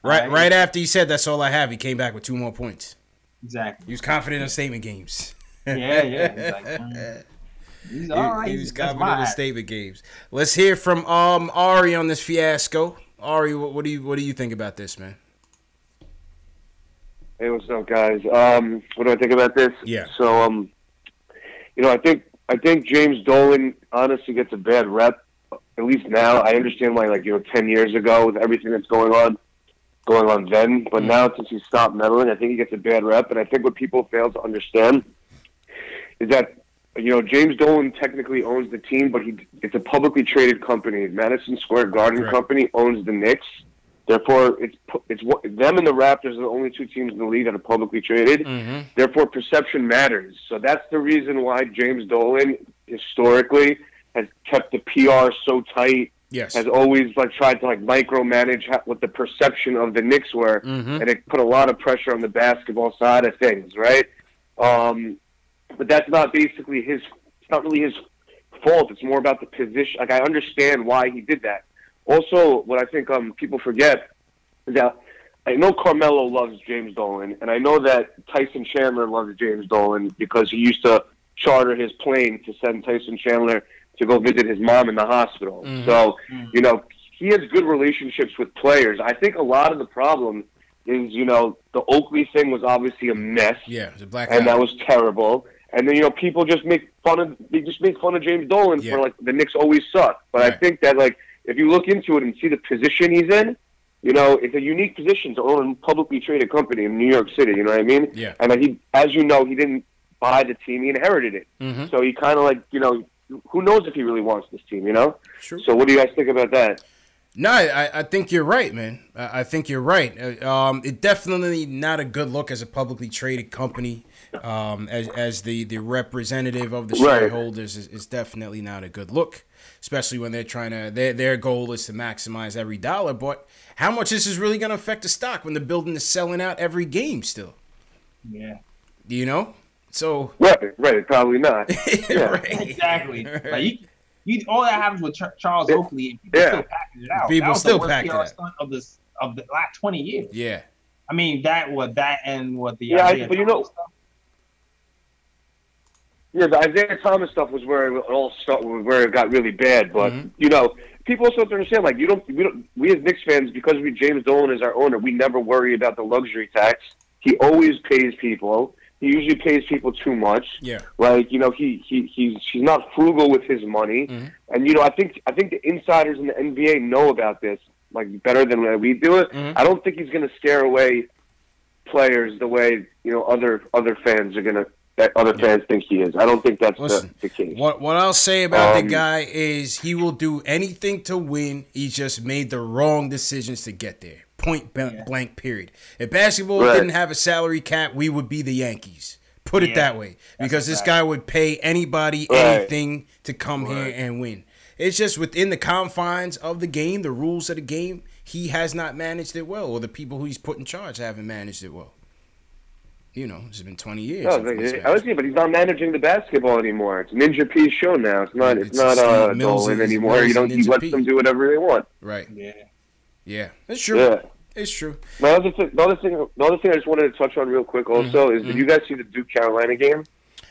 Right after he said that's all I have, he came back with 2 more points. Exactly. He was confident in statement games. Yeah. He's all right. He was confident in statement games. Let's hear from Ari on this fiasco. Ari, what do you think about this, man? Hey, what's up, guys? What do I think about this? Yeah. So, I think James Dolan honestly gets a bad rep. At least now, I understand why, 10 years ago with everything that's going on then. But now, since he stopped meddling, I think he gets a bad rep. And I think what people fail to understand is that, James Dolan technically owns the team, but it's a publicly traded company. Madison Square Garden Company owns the Knicks. Therefore, it's them and the Raptors are the only 2 teams in the league that are publicly traded. Mm-hmm. Therefore, perception matters. So that's the reason why James Dolan historically has kept the PR so tight. Yes. Has always tried to micromanage what the perception of the Knicks were, and it put a lot of pressure on the basketball side of things, right? But that's not basically his. It's not really his fault. It's more about the position. I understand why he did that. Also, what I think people forget is that I know Carmelo loves James Dolan, and I know that Tyson Chandler loves James Dolan because he used to charter his plane to send Tyson Chandler to go visit his mom in the hospital. Mm-hmm. So, he has good relationships with players. I think a lot of the problem is, the Oakley thing was obviously a mess. Yeah, it was a black and that was terrible. And then, people just make fun of James Dolan for the Knicks always suck. But I think that if you look into it and see the position he's in, it's a unique position to own a publicly traded company in New York City. You know what I mean? Yeah. And he didn't buy the team; he inherited it. Mm-hmm. So he kind of who knows if he really wants this team? Sure. So what do you guys think about that? No, I think you're right, man. I think you're right. It definitely not a good look as a publicly traded company. As the representative of the shareholders is definitely not a good look, especially when they're trying to their goal is to maximize every dollar. But how much this is really going to affect the stock when the building is selling out every game still? Yeah, so right, probably not. Yeah. Right. Exactly. Right. You all that happens with Charles Oakley, and people still package it out. People still pack it out of the last 20 years. Yeah. I mean that and what the stuff. Yeah, the Isaiah Thomas stuff was where it all started, where it got really bad. But people also have to understand, we as Knicks fans, because James Dolan is our owner, we never worry about the luxury tax. He always pays people. He usually pays people too much. Yeah, he's not frugal with his money. Mm-hmm. And I think the insiders in the NBA know about this better than we do it. Mm-hmm. I don't think he's going to scare away players the way other fans are going to that other fans think he is. I don't think that's the case. What I'll say about the guy is he will do anything to win. He just made the wrong decisions to get there. Point blank, period. If basketball didn't have a salary cap, we would be the Yankees. Put it that way. Because this guy would pay anybody anything to come here and win. It's just within the confines of the game, the rules of the game, he has not managed it well, or the people who he's put in charge haven't managed it well. You know, it's been 20 years. No, but he's not managing the basketball anymore. It's Ninja P's show now. It's not Dolan anymore. He lets them do whatever they want. Right. Yeah. That's true. Yeah. It's true. The other thing I just wanted to touch on real quick also is, did you guys see the Duke Carolina game?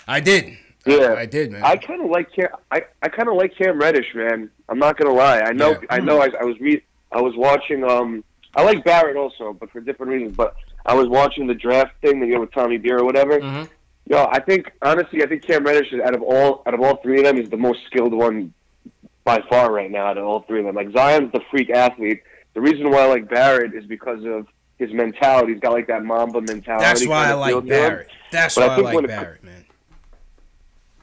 I did. Yeah, I did, man. I kind of like Cam Reddish, man. I'm not gonna lie. I was watching. I like Barrett also, but for different reasons. But I was watching the draft thing, with Tommy Beer or whatever. I think Cam Reddish is out of all three of them is the most skilled one by far right now. Out of all three of them, like Zion's the freak athlete. The reason why I like Barrett is because of his mentality. He's got like that Mamba mentality. That's why I like Barrett. That's why I like Barrett, man.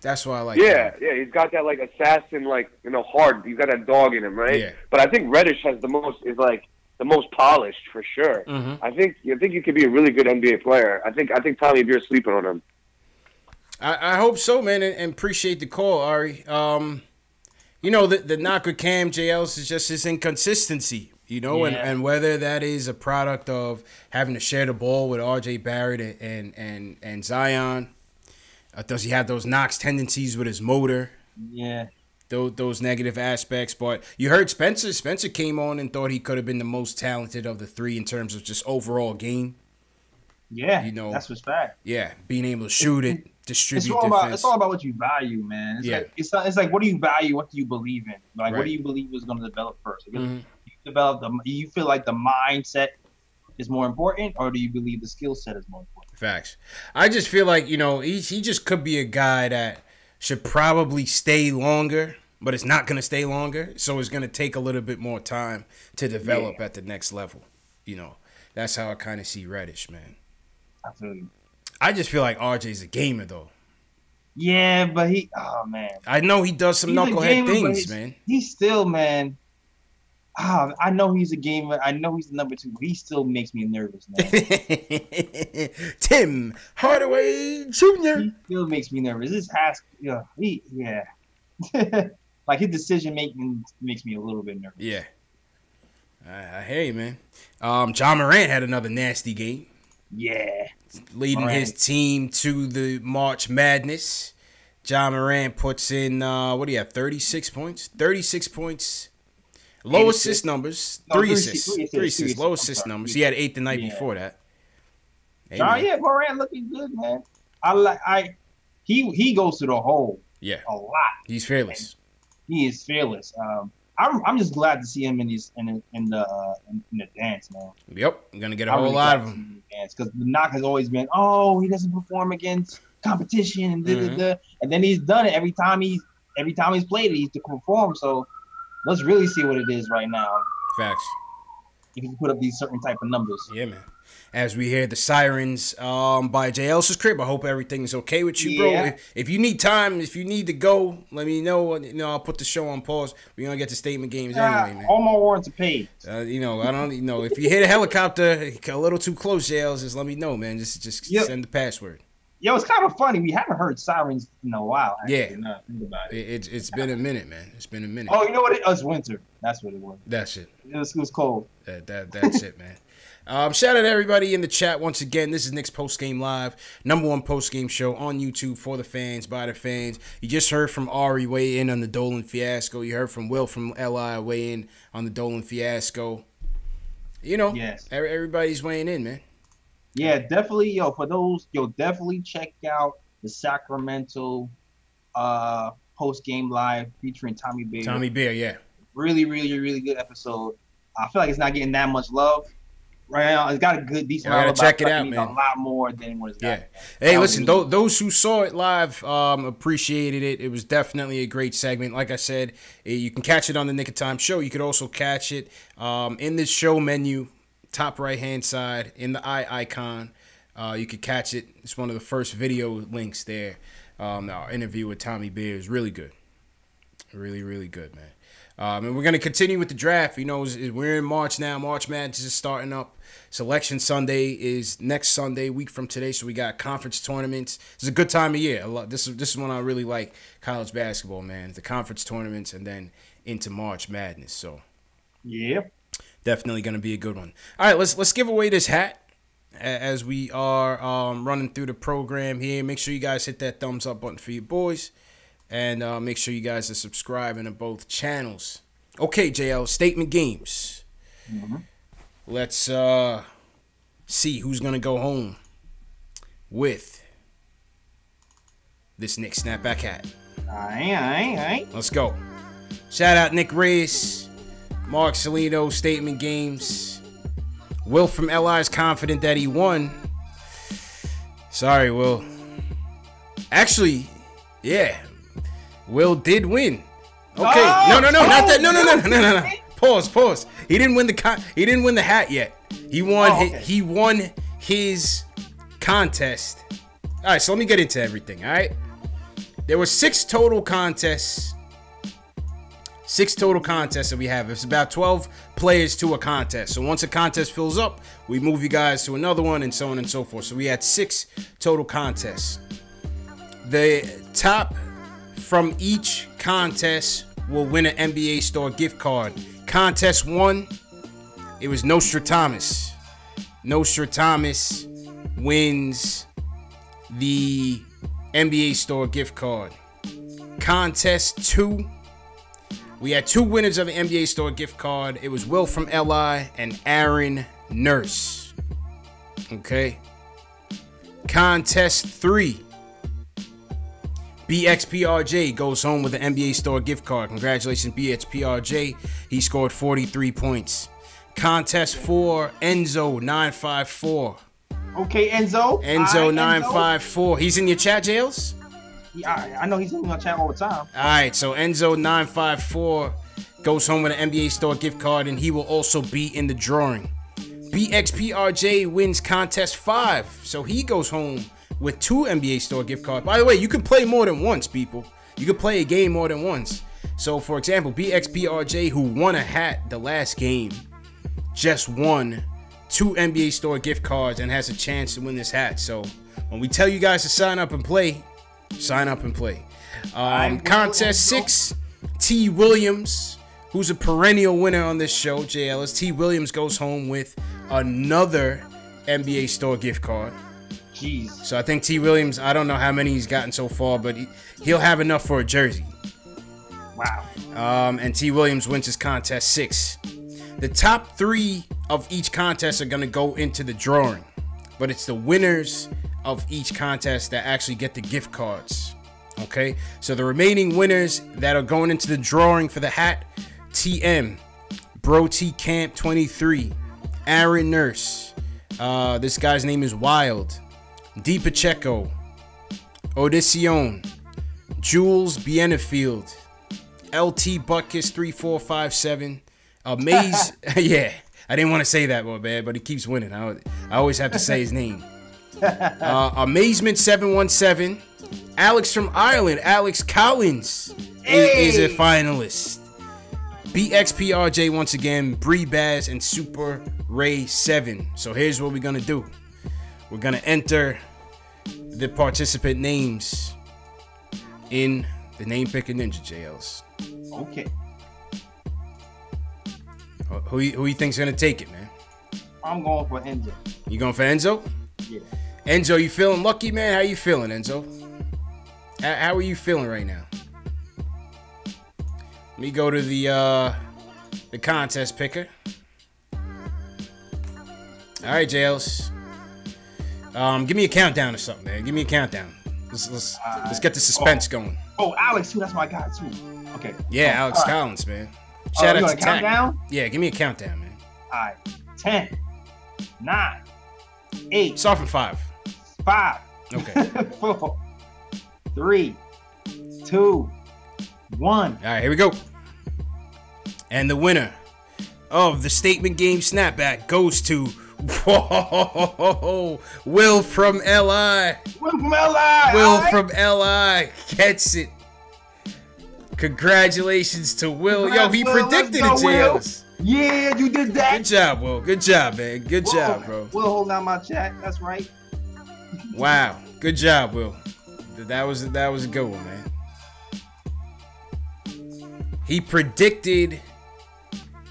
That's why I like Barrett. Yeah, he's got that like assassin, hard. He's got that dog in him, right? Yeah. But I think Reddish has the most polished for sure. I think you could be a really good NBA player. I think Tommy Beer's sleeping on him. I hope so, man, and appreciate the call, Ari. The knock with Cam JL is just his inconsistency. And whether that is a product of having to share the ball with R.J. Barrett and Zion. Does he have those knocks tendencies with his motor? Yeah. Those negative aspects. But you heard Spencer. Spencer came on and thought he could have been the most talented of the three in terms of just overall game. Yeah, that's what's fact. Yeah, being able to shoot it, distribute it's all about what you value, man. It's like what do you value? What do you believe in? Like, what do you believe is going to develop first? You feel like the mindset is more important, or do you believe the skill set is more important? Facts. I just feel like, he just could be a guy that should probably stay longer, but it's not going to stay longer, so it's going to take a little bit more time to develop at the next level. That's how I kind of see Reddish, man. I feel you. I just feel like RJ's a gamer, though. Yeah, but man. I know he does some knucklehead things, man. He's still, man. I know he's a gamer. I know he's the number 2. But he still makes me nervous, man. Tim Hardaway Jr. He still makes me nervous. Like his decision making makes me a little bit nervous. Yeah. I hear you, man. John Morant had another nasty game. Yeah. Leading his team to the March Madness. John Morant puts in, 36 points? 36 points. Low assist numbers. 3 assists. Low assist numbers. He had 8 the night before that. Hey, Morant looking good, man. He goes to the hole. Yeah. A lot. He's fearless. He is fearless. I'm just glad to see him in the dance, man. Yep, I'm gonna get a whole lot of him. Because the knock has always been, he doesn't perform against competition, and then he's done it every time he's played it. He's to perform. So let's really see what it is right now. Facts. If you can put up these certain type of numbers. Yeah, man. As we hear the sirens by J. Elsa's crib, I hope everything's okay with you, bro. If you need time, if you need to go, let me know. I'll put the show on pause. We're gonna get to statement games anyway, man. All my warrants are paid. I don't know. If you hit a helicopter a little too close, J. Elsa, just let me know, man. Just send the password. Yo, it's kind of funny. We haven't heard sirens in a while. Actually. Yeah. Think about it. It's been a minute, man. It's been a minute. Oh, you know what? It was winter. That's what it was. That's it. It was cold. That's it, man. Shout out to everybody in the chat once again. This is Knicks Post Game Live, #1 post game show on YouTube for the fans, by the fans. You just heard from Ari weigh in on the Dolan fiasco. You heard from Will from LI weigh in on the Dolan fiasco. Yes. Everybody's weighing in, man. Yeah, definitely. Definitely check out the Sacramento post game live featuring Tommy Beer. Tommy Beer, yeah. Really, really, really good episode. I feel like it's not getting that much love right now. It's got a good, decent amount of love. Check it out, man. A lot more than what it's got. Yeah. Hey, listen, those who saw it live appreciated it. It was definitely a great segment. Like I said, you can catch it on the Nick of Time show. You could also catch it in this show menu, top right-hand side, in the eye icon. You could catch it. It's one of the first video links there. Our interview with Tommy Beer is really good. Really, really good, man. And we're going to continue with the draft. You know, we're in March now. March Madness is starting up. Selection Sunday is next Sunday, week from today. So we got conference tournaments. It's a good time of year. This is when I really like college basketball, man. The conference tournaments and then into March Madness. So yeah, definitely going to be a good one. All right, let's give away this hat as we are running through the program here. Make sure you guys hit that thumbs up button for your boys. And make sure you guys are subscribing to both channels. Okay, JL, statement games. Mm-hmm. Let's see who's going to go home with this Knicks snapback hat. All right. Let's go. Shout out Nick Reyes, Mark Salino, statement games. Will from LI is confident that he won. Sorry, Will. Actually, yeah. Will did win. Okay. No, not that. No. Pause. He didn't win the hat yet. He won. He won his contest. All right. So let me get into everything. All right. There were 6 total contests. 6 total contests that we have. It's about 12 players to a contest. So once a contest fills up, we move you guys to another one and so on and so forth. So we had 6 total contests. The top from each contest will win an NBA Store gift card. Contest 1, it was Nostradamus. Nostradamus wins the NBA Store gift card. Contest 2, we had 2 winners of the NBA Store gift card. It was Will from LI and Aaron Nurse. Okay. Contest 3, BXPRJ goes home with an NBA Store gift card. Congratulations, BXPRJ. He scored 43 points. Contest 4, Enzo954. Okay, Enzo. Enzo954. He's in your chat, Jails? Yeah, I know he's in my chat all the time. All right, so Enzo954 goes home with an NBA Store gift card, and he will also be in the drawing. BXPRJ wins contest 5, so he goes home with 2 NBA Store gift cards. By the way, you can play more than once, people. You can play a game more than once. So, for example, BXPRJ, who won a hat the last game, just won 2 NBA Store gift cards and has a chance to win this hat. So, when we tell you guys to sign up and play, sign up and play. Contest 6, T. Williams, who's a perennial winner on this show, JLS. T. Williams goes home with another NBA Store gift card. Jeez. So I think T. Williams, I don't know how many he's gotten so far, but he'll have enough for a jersey. Wow. And T. Williams wins his contest 6. The top 3 of each contest are going to go into the drawing, but it's the winners of each contest that actually get the gift cards. Okay, so the remaining winners that are going into the drawing for the hat: TM, Bro T Camp 23, Aaron Nurse, this guy's name is Wild, D Pacheco, Odysseon, Jules Bienefield, LT Butkus 3457, Maze. Yeah, I didn't want to say that one, man, but he keeps winning. I always have to say his name. Amazement 717, Alex from Ireland, Alex Collins is a finalist. BXPRJ once again, Bree Baz, and Super Ray 7. So here's what we're gonna do. We're gonna enter the participant names in the Name Picker Ninja JLs. Okay. Who you think's gonna take it, man? I'm going for Enzo. You going for Enzo? Yeah. Enzo, you feeling lucky, man? How you feeling, Enzo? How are you feeling right now? Let me go to the contest picker. All right, Jails. Give me a countdown or something, man. Give me a countdown. Let's get the suspense going. Oh, Alex too. That's my guy too. Okay. Yeah, Alex Collins, man. Shout out to Tack. Countdown? Yeah, give me a countdown, man. All right. 10, 9, 8. Start from 5. 5. Okay. 4, 3, 2, 1. All right, here we go. And the winner of the Statement Game Snapback goes to Whoa, Will from LI. Will from LI. Will from LI gets it. Congratulations to Will. Yo, he predicted it, JLS. Yeah, you did that. Good job, Will. Good job, man. Good job, bro. Will hold down my chat. That's right. Wow. Good job, Will. That was a good one, man. He predicted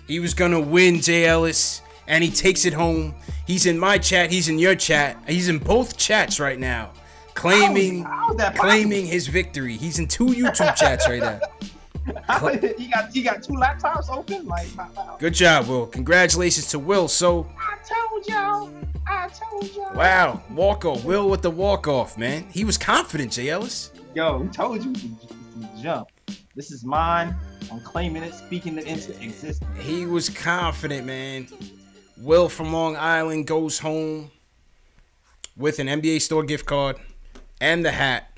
he was gonna win, Jay Ellis, and he takes it home. He's in my chat. He's in your chat. He's in both chats right now, claiming his victory. He's in 2 YouTube chats right now. He got 2 laptops open. Like, good job, Will. Congratulations to Will. So I told y'all. Wow, walk-off. Will with the walk-off, man. He was confident, Jay Ellis. Yo, we told you to jump. This is mine. I'm claiming it, speaking it into existence. He was confident, man. Will from Long Island goes home with an NBA store gift card and the hat.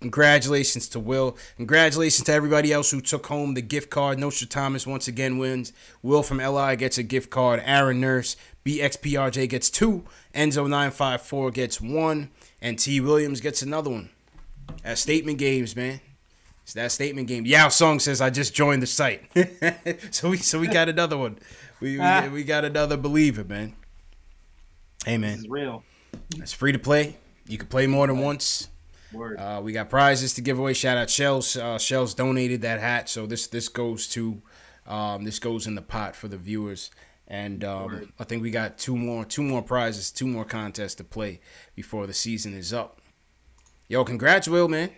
Congratulations to Will. Congratulations to everybody else who took home the gift card. Nosha Thomas once again wins. Will from LI gets a gift card. Aaron Nurse, BXPRJ gets 2. Enzo954 gets 1. And T. Williams gets another one. That's statement games, man. It's that statement game. Yao Song says, I just joined the site. so we got another one. We got another believer, man. Hey, man. This is real. It's free to play. You can play more than once. Word. We got prizes to give away. Shout out Shells. Shells donated that hat, so this goes to this goes in the pot for the viewers. And I think we got two more prizes, 2 more contests to play before the season is up. Yo, congrats, Will, man.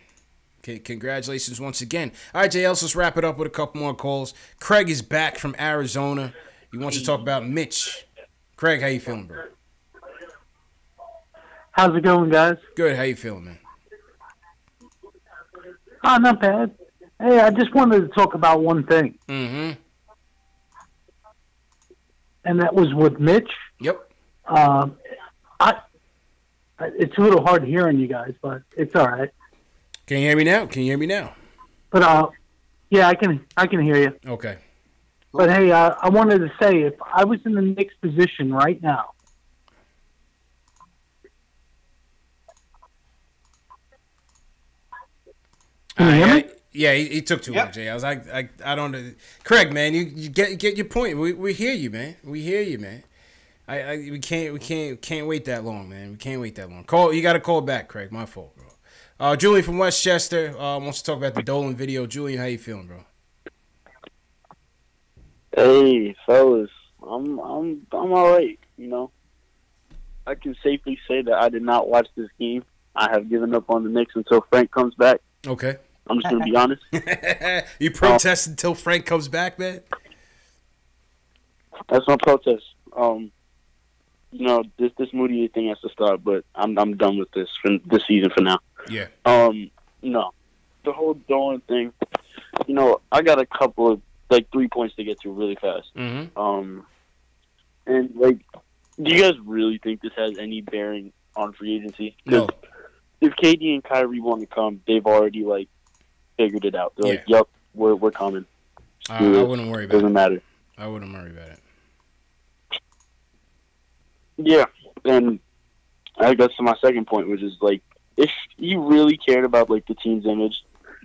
Congratulations once again. All right, JL, let's wrap it up with a couple more calls. Craig is back from Arizona. He wants to talk about Mitch. Craig, how you feeling, bro? How's it going, guys? Good. How you feeling, man? Oh, not bad. Hey, I just wanted to talk about one thing. Mm-hmm. And that was with Mitch. Yep. It's a little hard hearing you guys, but it's all right. Can you hear me now? But yeah, I can hear you. Okay. But hey, I wanted to say, if I was in the Knicks position right now, can you hear me? Yeah, he took too long, Jay. I was like, I don't know. Craig, man, you get your point. We hear you, man. We hear you, man. We can't wait that long, man. We can't wait that long. You got to call back, Craig. My fault, bro. Julian from Westchester wants to talk about the Dolan video. Julian, how you feeling, bro? Hey, fellas, I'm all right. You know, I can safely say that I did not watch this game. I have given up on the Knicks until Frank comes back. Okay. I'm just gonna be honest. You protest until Frank comes back, man? That's my protest. You know, this Moody thing has to stop, but I'm done with this season for now. Yeah. No, the whole Dolan thing. You know, I got a couple of 3 points to get to really fast. Mm-hmm. And do you guys really think this has any bearing on free agency? No. If KD and Kyrie want to come, they've already figured it out. They're yep, we're coming. I wouldn't worry about it. Doesn't matter. I wouldn't worry about it. Yeah, and I guess to my second point, which is if he really cared about the team's image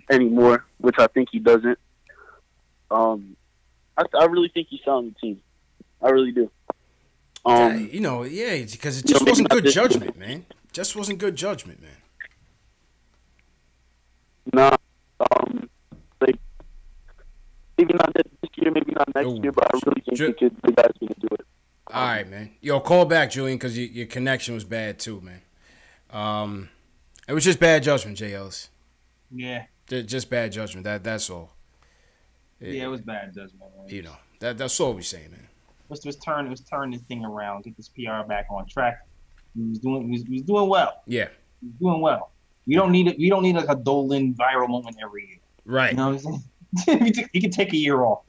anymore, which I think he doesn't. I really think he's selling the team. I really do. Because it just wasn't good judgment, man. Just wasn't good judgment, man. Nah, maybe not this year, maybe not next year, but I really think the guy's going to do it. All right, man. Yo, call back, Julian, because your connection was bad too, man. It was just bad judgment, Jay Ellis. Yeah. Just bad judgment. That's all. It was bad judgment, man. You know, that's all we're saying, man. Let's turn this thing around, get this PR back on track. He was doing well. Yeah. He was doing well. We don't need a Dolan viral moment every year. Right. You know what I'm saying? He can take a year off.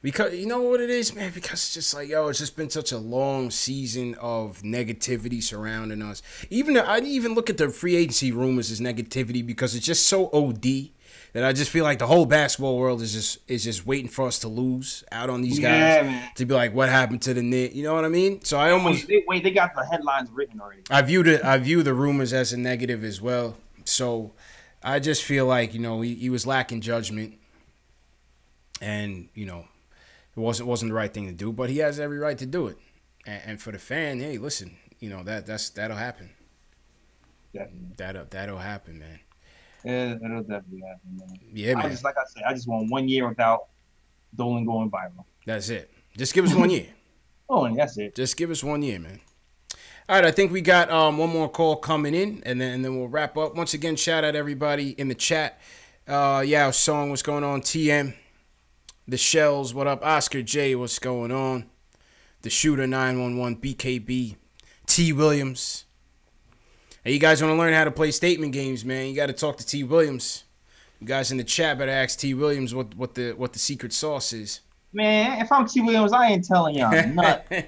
Because you know what it is, man? Because it's just it's just been such a long season of negativity surrounding us. I didn't even look at the free agency rumors as negativity because it's just so OD that I just feel like the whole basketball world is just waiting for us to lose out on these guys, man. to be like, what happened to the Knicks? You know what I mean? So I almost they got the headlines written already. I view the rumors as a negative as well. So I just feel like, he was lacking judgment, and it wasn't the right thing to do, but he has every right to do it. And for the fan, hey, listen, that'll happen. Definitely. That'll happen, man. Yeah, that'll definitely happen, man. Yeah, man. Like I said, I just want 1 year without Dolan going viral. That's it. Just give us 1 year. Oh, and that's it. Just give us 1 year, man. All right, I think we got one more call coming in, and then we'll wrap up. Once again, shout out everybody in the chat. Yao Song, what's going on? TM, the Shells, what up? Oscar J, what's going on? The Shooter 911, BKB, T Williams. Hey, you guys want to learn how to play statement games, man? You got to talk to T Williams. You guys in the chat better ask T Williams what the secret sauce is. Man, if I'm T Williams, I ain't telling y'all nothing.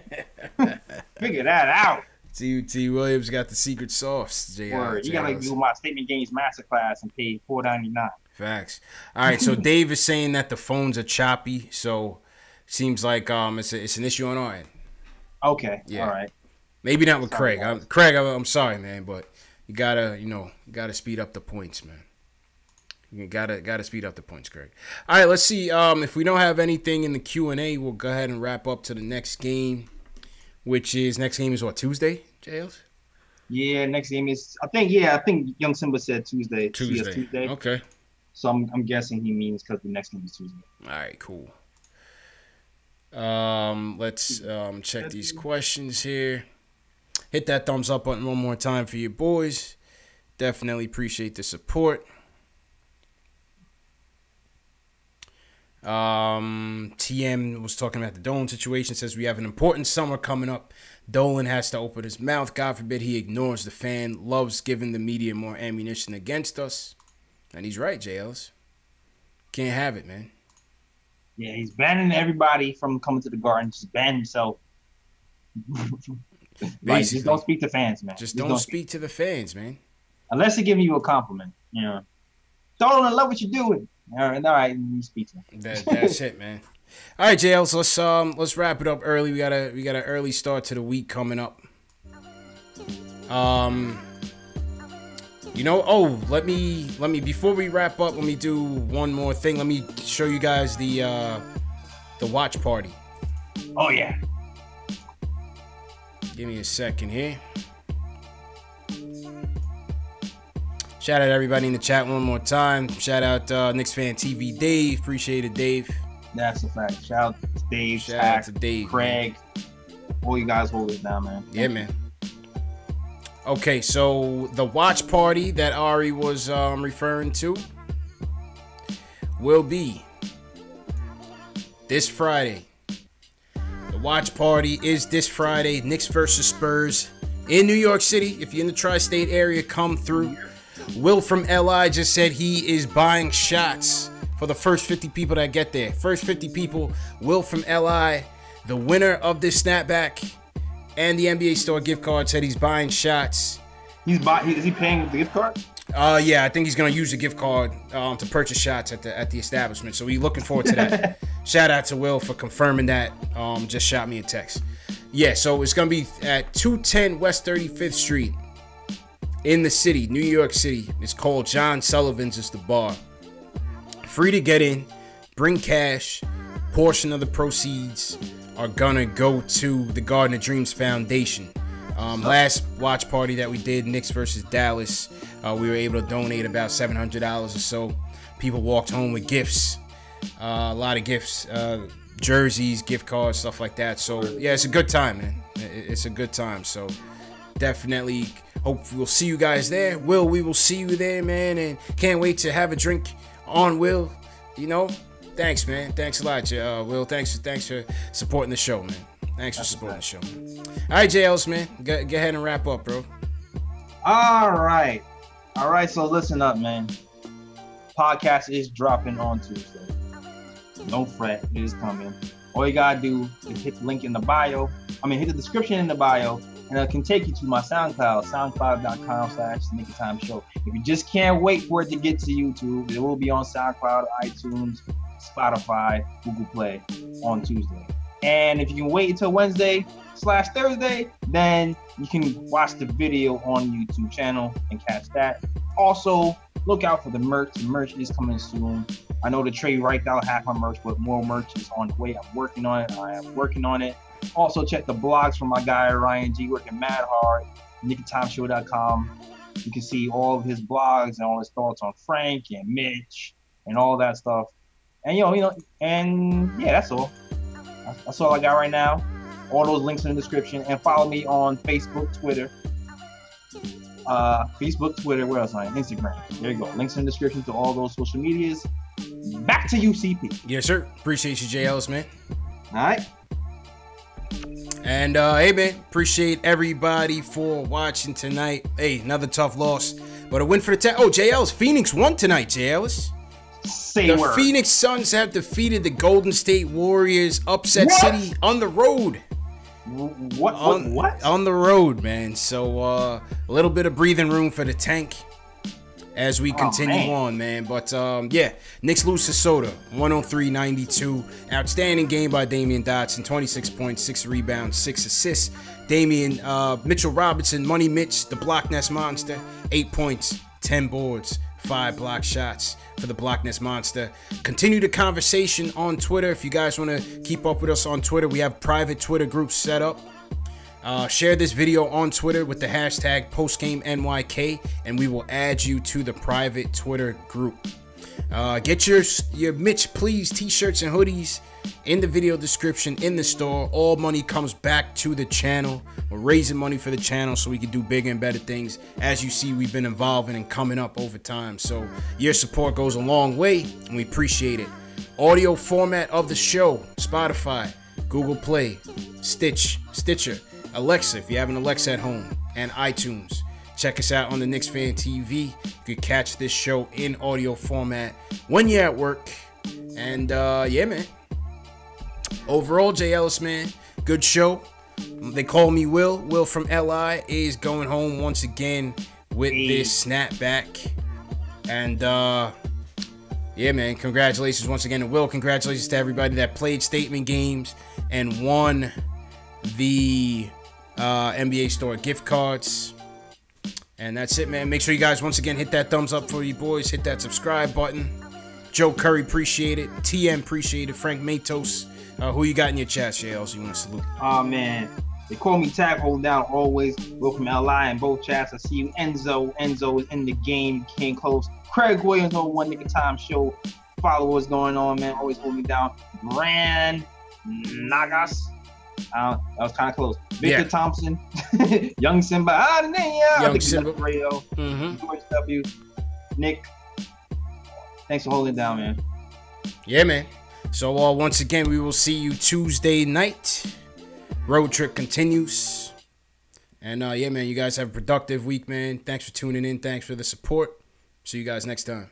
Figure that out. T Williams got the secret sauce. Word. You gotta do my statement games masterclass and pay $4.99. Facts. All right, so Dave is saying that the phones are choppy, so seems like it's an issue on our end. Okay. Yeah. All right. Maybe not with Craig. I'm sorry, man, but you gotta speed up the points, man. You gotta speed up the points, Craig. All right, let's see. If we don't have anything in the Q&A, we'll go ahead and wrap up to the next game, which is what, Tuesday, JLs? Yeah, next game is I think Young Simba said Tuesday. Tuesday. Okay. So I'm guessing he means because the next game is Tuesday. All right, cool. Let's check these questions here. Hit that thumbs up button one more time for your boys. Definitely appreciate the support. TM was talking about the Dolan situation. Says we have an important summer coming up. Dolan has to open his mouth. God forbid he ignores the fan. Loves giving the media more ammunition against us. And he's right, JLs. Can't have it, man. Yeah, he's banning everybody from coming to the Garden. Just ban himself. Like, just don't speak to fans, man. Just don't speak to the fans, man. Unless they're giving you a compliment. Dolan, I love what you're doing. All right, you speak to him. That's it, man. All right, JLs, let's wrap it up early. We got an early start to the week coming up. Let me before we wrap up, let me do one more thing. Let me show you guys the watch party. Oh yeah. Give me a second here. Shout out everybody in the chat one more time. Shout out Knicks Fan TV Dave. Appreciate it, Dave. That's a fact. Shout out to Dave. Shout out to Dave. Craig. All you guys hold it down, man. Yeah, man. Okay, so the watch party that Ari was referring to will be this Friday. The watch party is this Friday. Knicks versus Spurs in New York City. If you're in the tri-state area, come through. Will from LI just said he is buying shots for the first 50 people that get there. First 50 people, Will from LI, the winner of this snapback and the NBA store gift card, said he's buying shots. Is he paying with the gift card? Yeah, I think he's gonna use the gift card to purchase shots at the establishment. So we're looking forward to that. Shout out to Will for confirming that. Just shot me a text. Yeah, so it's gonna be at 210 West 35th Street in the city, New York City. It's called John Sullivan's. It's the bar. Free to get in. Bring cash. Portion of the proceeds are gonna go to the Garden of Dreams Foundation. Last watch party that we did, Knicks versus Dallas, we were able to donate about $700 or so. People walked home with gifts, a lot of gifts, jerseys, gift cards, stuff like that. So yeah, it's a good time, man. It's a good time. So definitely hope we'll see you guys there. Will, we will see you there, man, and can't wait to have a drink on Will. Thanks, man. Thanks a lot, Will. Thanks for supporting the show, man. Thanks for supporting the show, man. All right, JLs, man. Go ahead and wrap up, bro. All right. So listen up, man. Podcast is dropping on Tuesday. Don't fret. It is coming. All you got to do is hit the link in the bio. Hit the description in the bio. and it can take you to my SoundCloud, soundcloud.com/NickOfTimeShow. If you just can't wait for it to get to YouTube, it will be on SoundCloud, iTunes, Spotify, Google Play on Tuesday. And if you can wait until Wednesday/Thursday, then you can watch the video on YouTube channel and catch that. Also, look out for the merch. The merch is coming soon. I know the trade right out half my merch, but more merch is on the way. I'm working on it. I am working on it. Also, check the blogs from my guy Ryan G, working mad hard. NickOfTimeShow.com. You can see all of his blogs and all his thoughts on Frank and Mitch and all that stuff. And and yeah, that's all. That's all I got right now. All those links in the description, and follow me on Facebook, Twitter. Where else am I? Instagram. There you go. Links in the description to all those social medias. Back to you, CP. Yes, sir. Appreciate you, J. Ellis, man. All right. And hey, man, appreciate everybody for watching tonight. Hey, another tough loss, but a win for the Tech. Oh, J. Ellis, Phoenix won tonight, J. Ellis. The Phoenix Suns have defeated the Golden State Warriors, upset city on the road. What? On the road, man. So a little bit of breathing room for the tank as we continue on, man. But yeah, Knicks lose to Soda, 103-92. Outstanding game by Damian Dotson, 26 points, 6 rebounds, 6 assists. Mitchell Robinson, Money Mitch, the Block Nest Monster, 8 points, 10 boards, 5 block shots for the Block Nest Monster. Continue the conversation on Twitter. If you guys want to keep up with us on Twitter, we have private Twitter groups set up. Share this video on Twitter with the hashtag PostGameNYK, and we will add you to the private Twitter group. Get your Mitch Please t-shirts and hoodies in the video description in the store. All money comes back to the channel. We're raising money for the channel so we can do bigger and better things. As you see, we've been evolving and coming up over time. So your support goes a long way, and we appreciate it. Audio format of the show: Spotify, Google Play, Stitcher, Alexa, if you have an Alexa at home, and iTunes. Check us out on the Knicks Fan TV. You can catch this show in audio format when you're at work. And yeah, man. Overall, J. Ellis, man, good show. They call me Will. Will from LI is going home once again with this snapback. And yeah, man, congratulations once again to Will. Congratulations to everybody that played statement games and won the NBA Store gift cards. And that's it, man. Make sure you guys once again hit that thumbs up for you boys. Hit that subscribe button. Joe Curry, appreciate it. TM, appreciate it. Frank Matos. Who you got in your chat, JLs? You want to salute? Oh, man. They call me Tag Hold Down always. Will from LI in both chats. I see you. Enzo is in the game. Came close. Craig Williams on One Nick of Time Show. Follow what's going on, man. Always hold me down. Brand Nagas. That was kind of close. Victor Thompson. Young Simba. Young Simba. Radio. George W. Nick. Thanks for holding it down, man. Yeah, man. So once again, we will see you Tuesday night. Road trip continues. And yeah, man, you guys have a productive week, man. Thanks for tuning in. Thanks for the support. See you guys next time.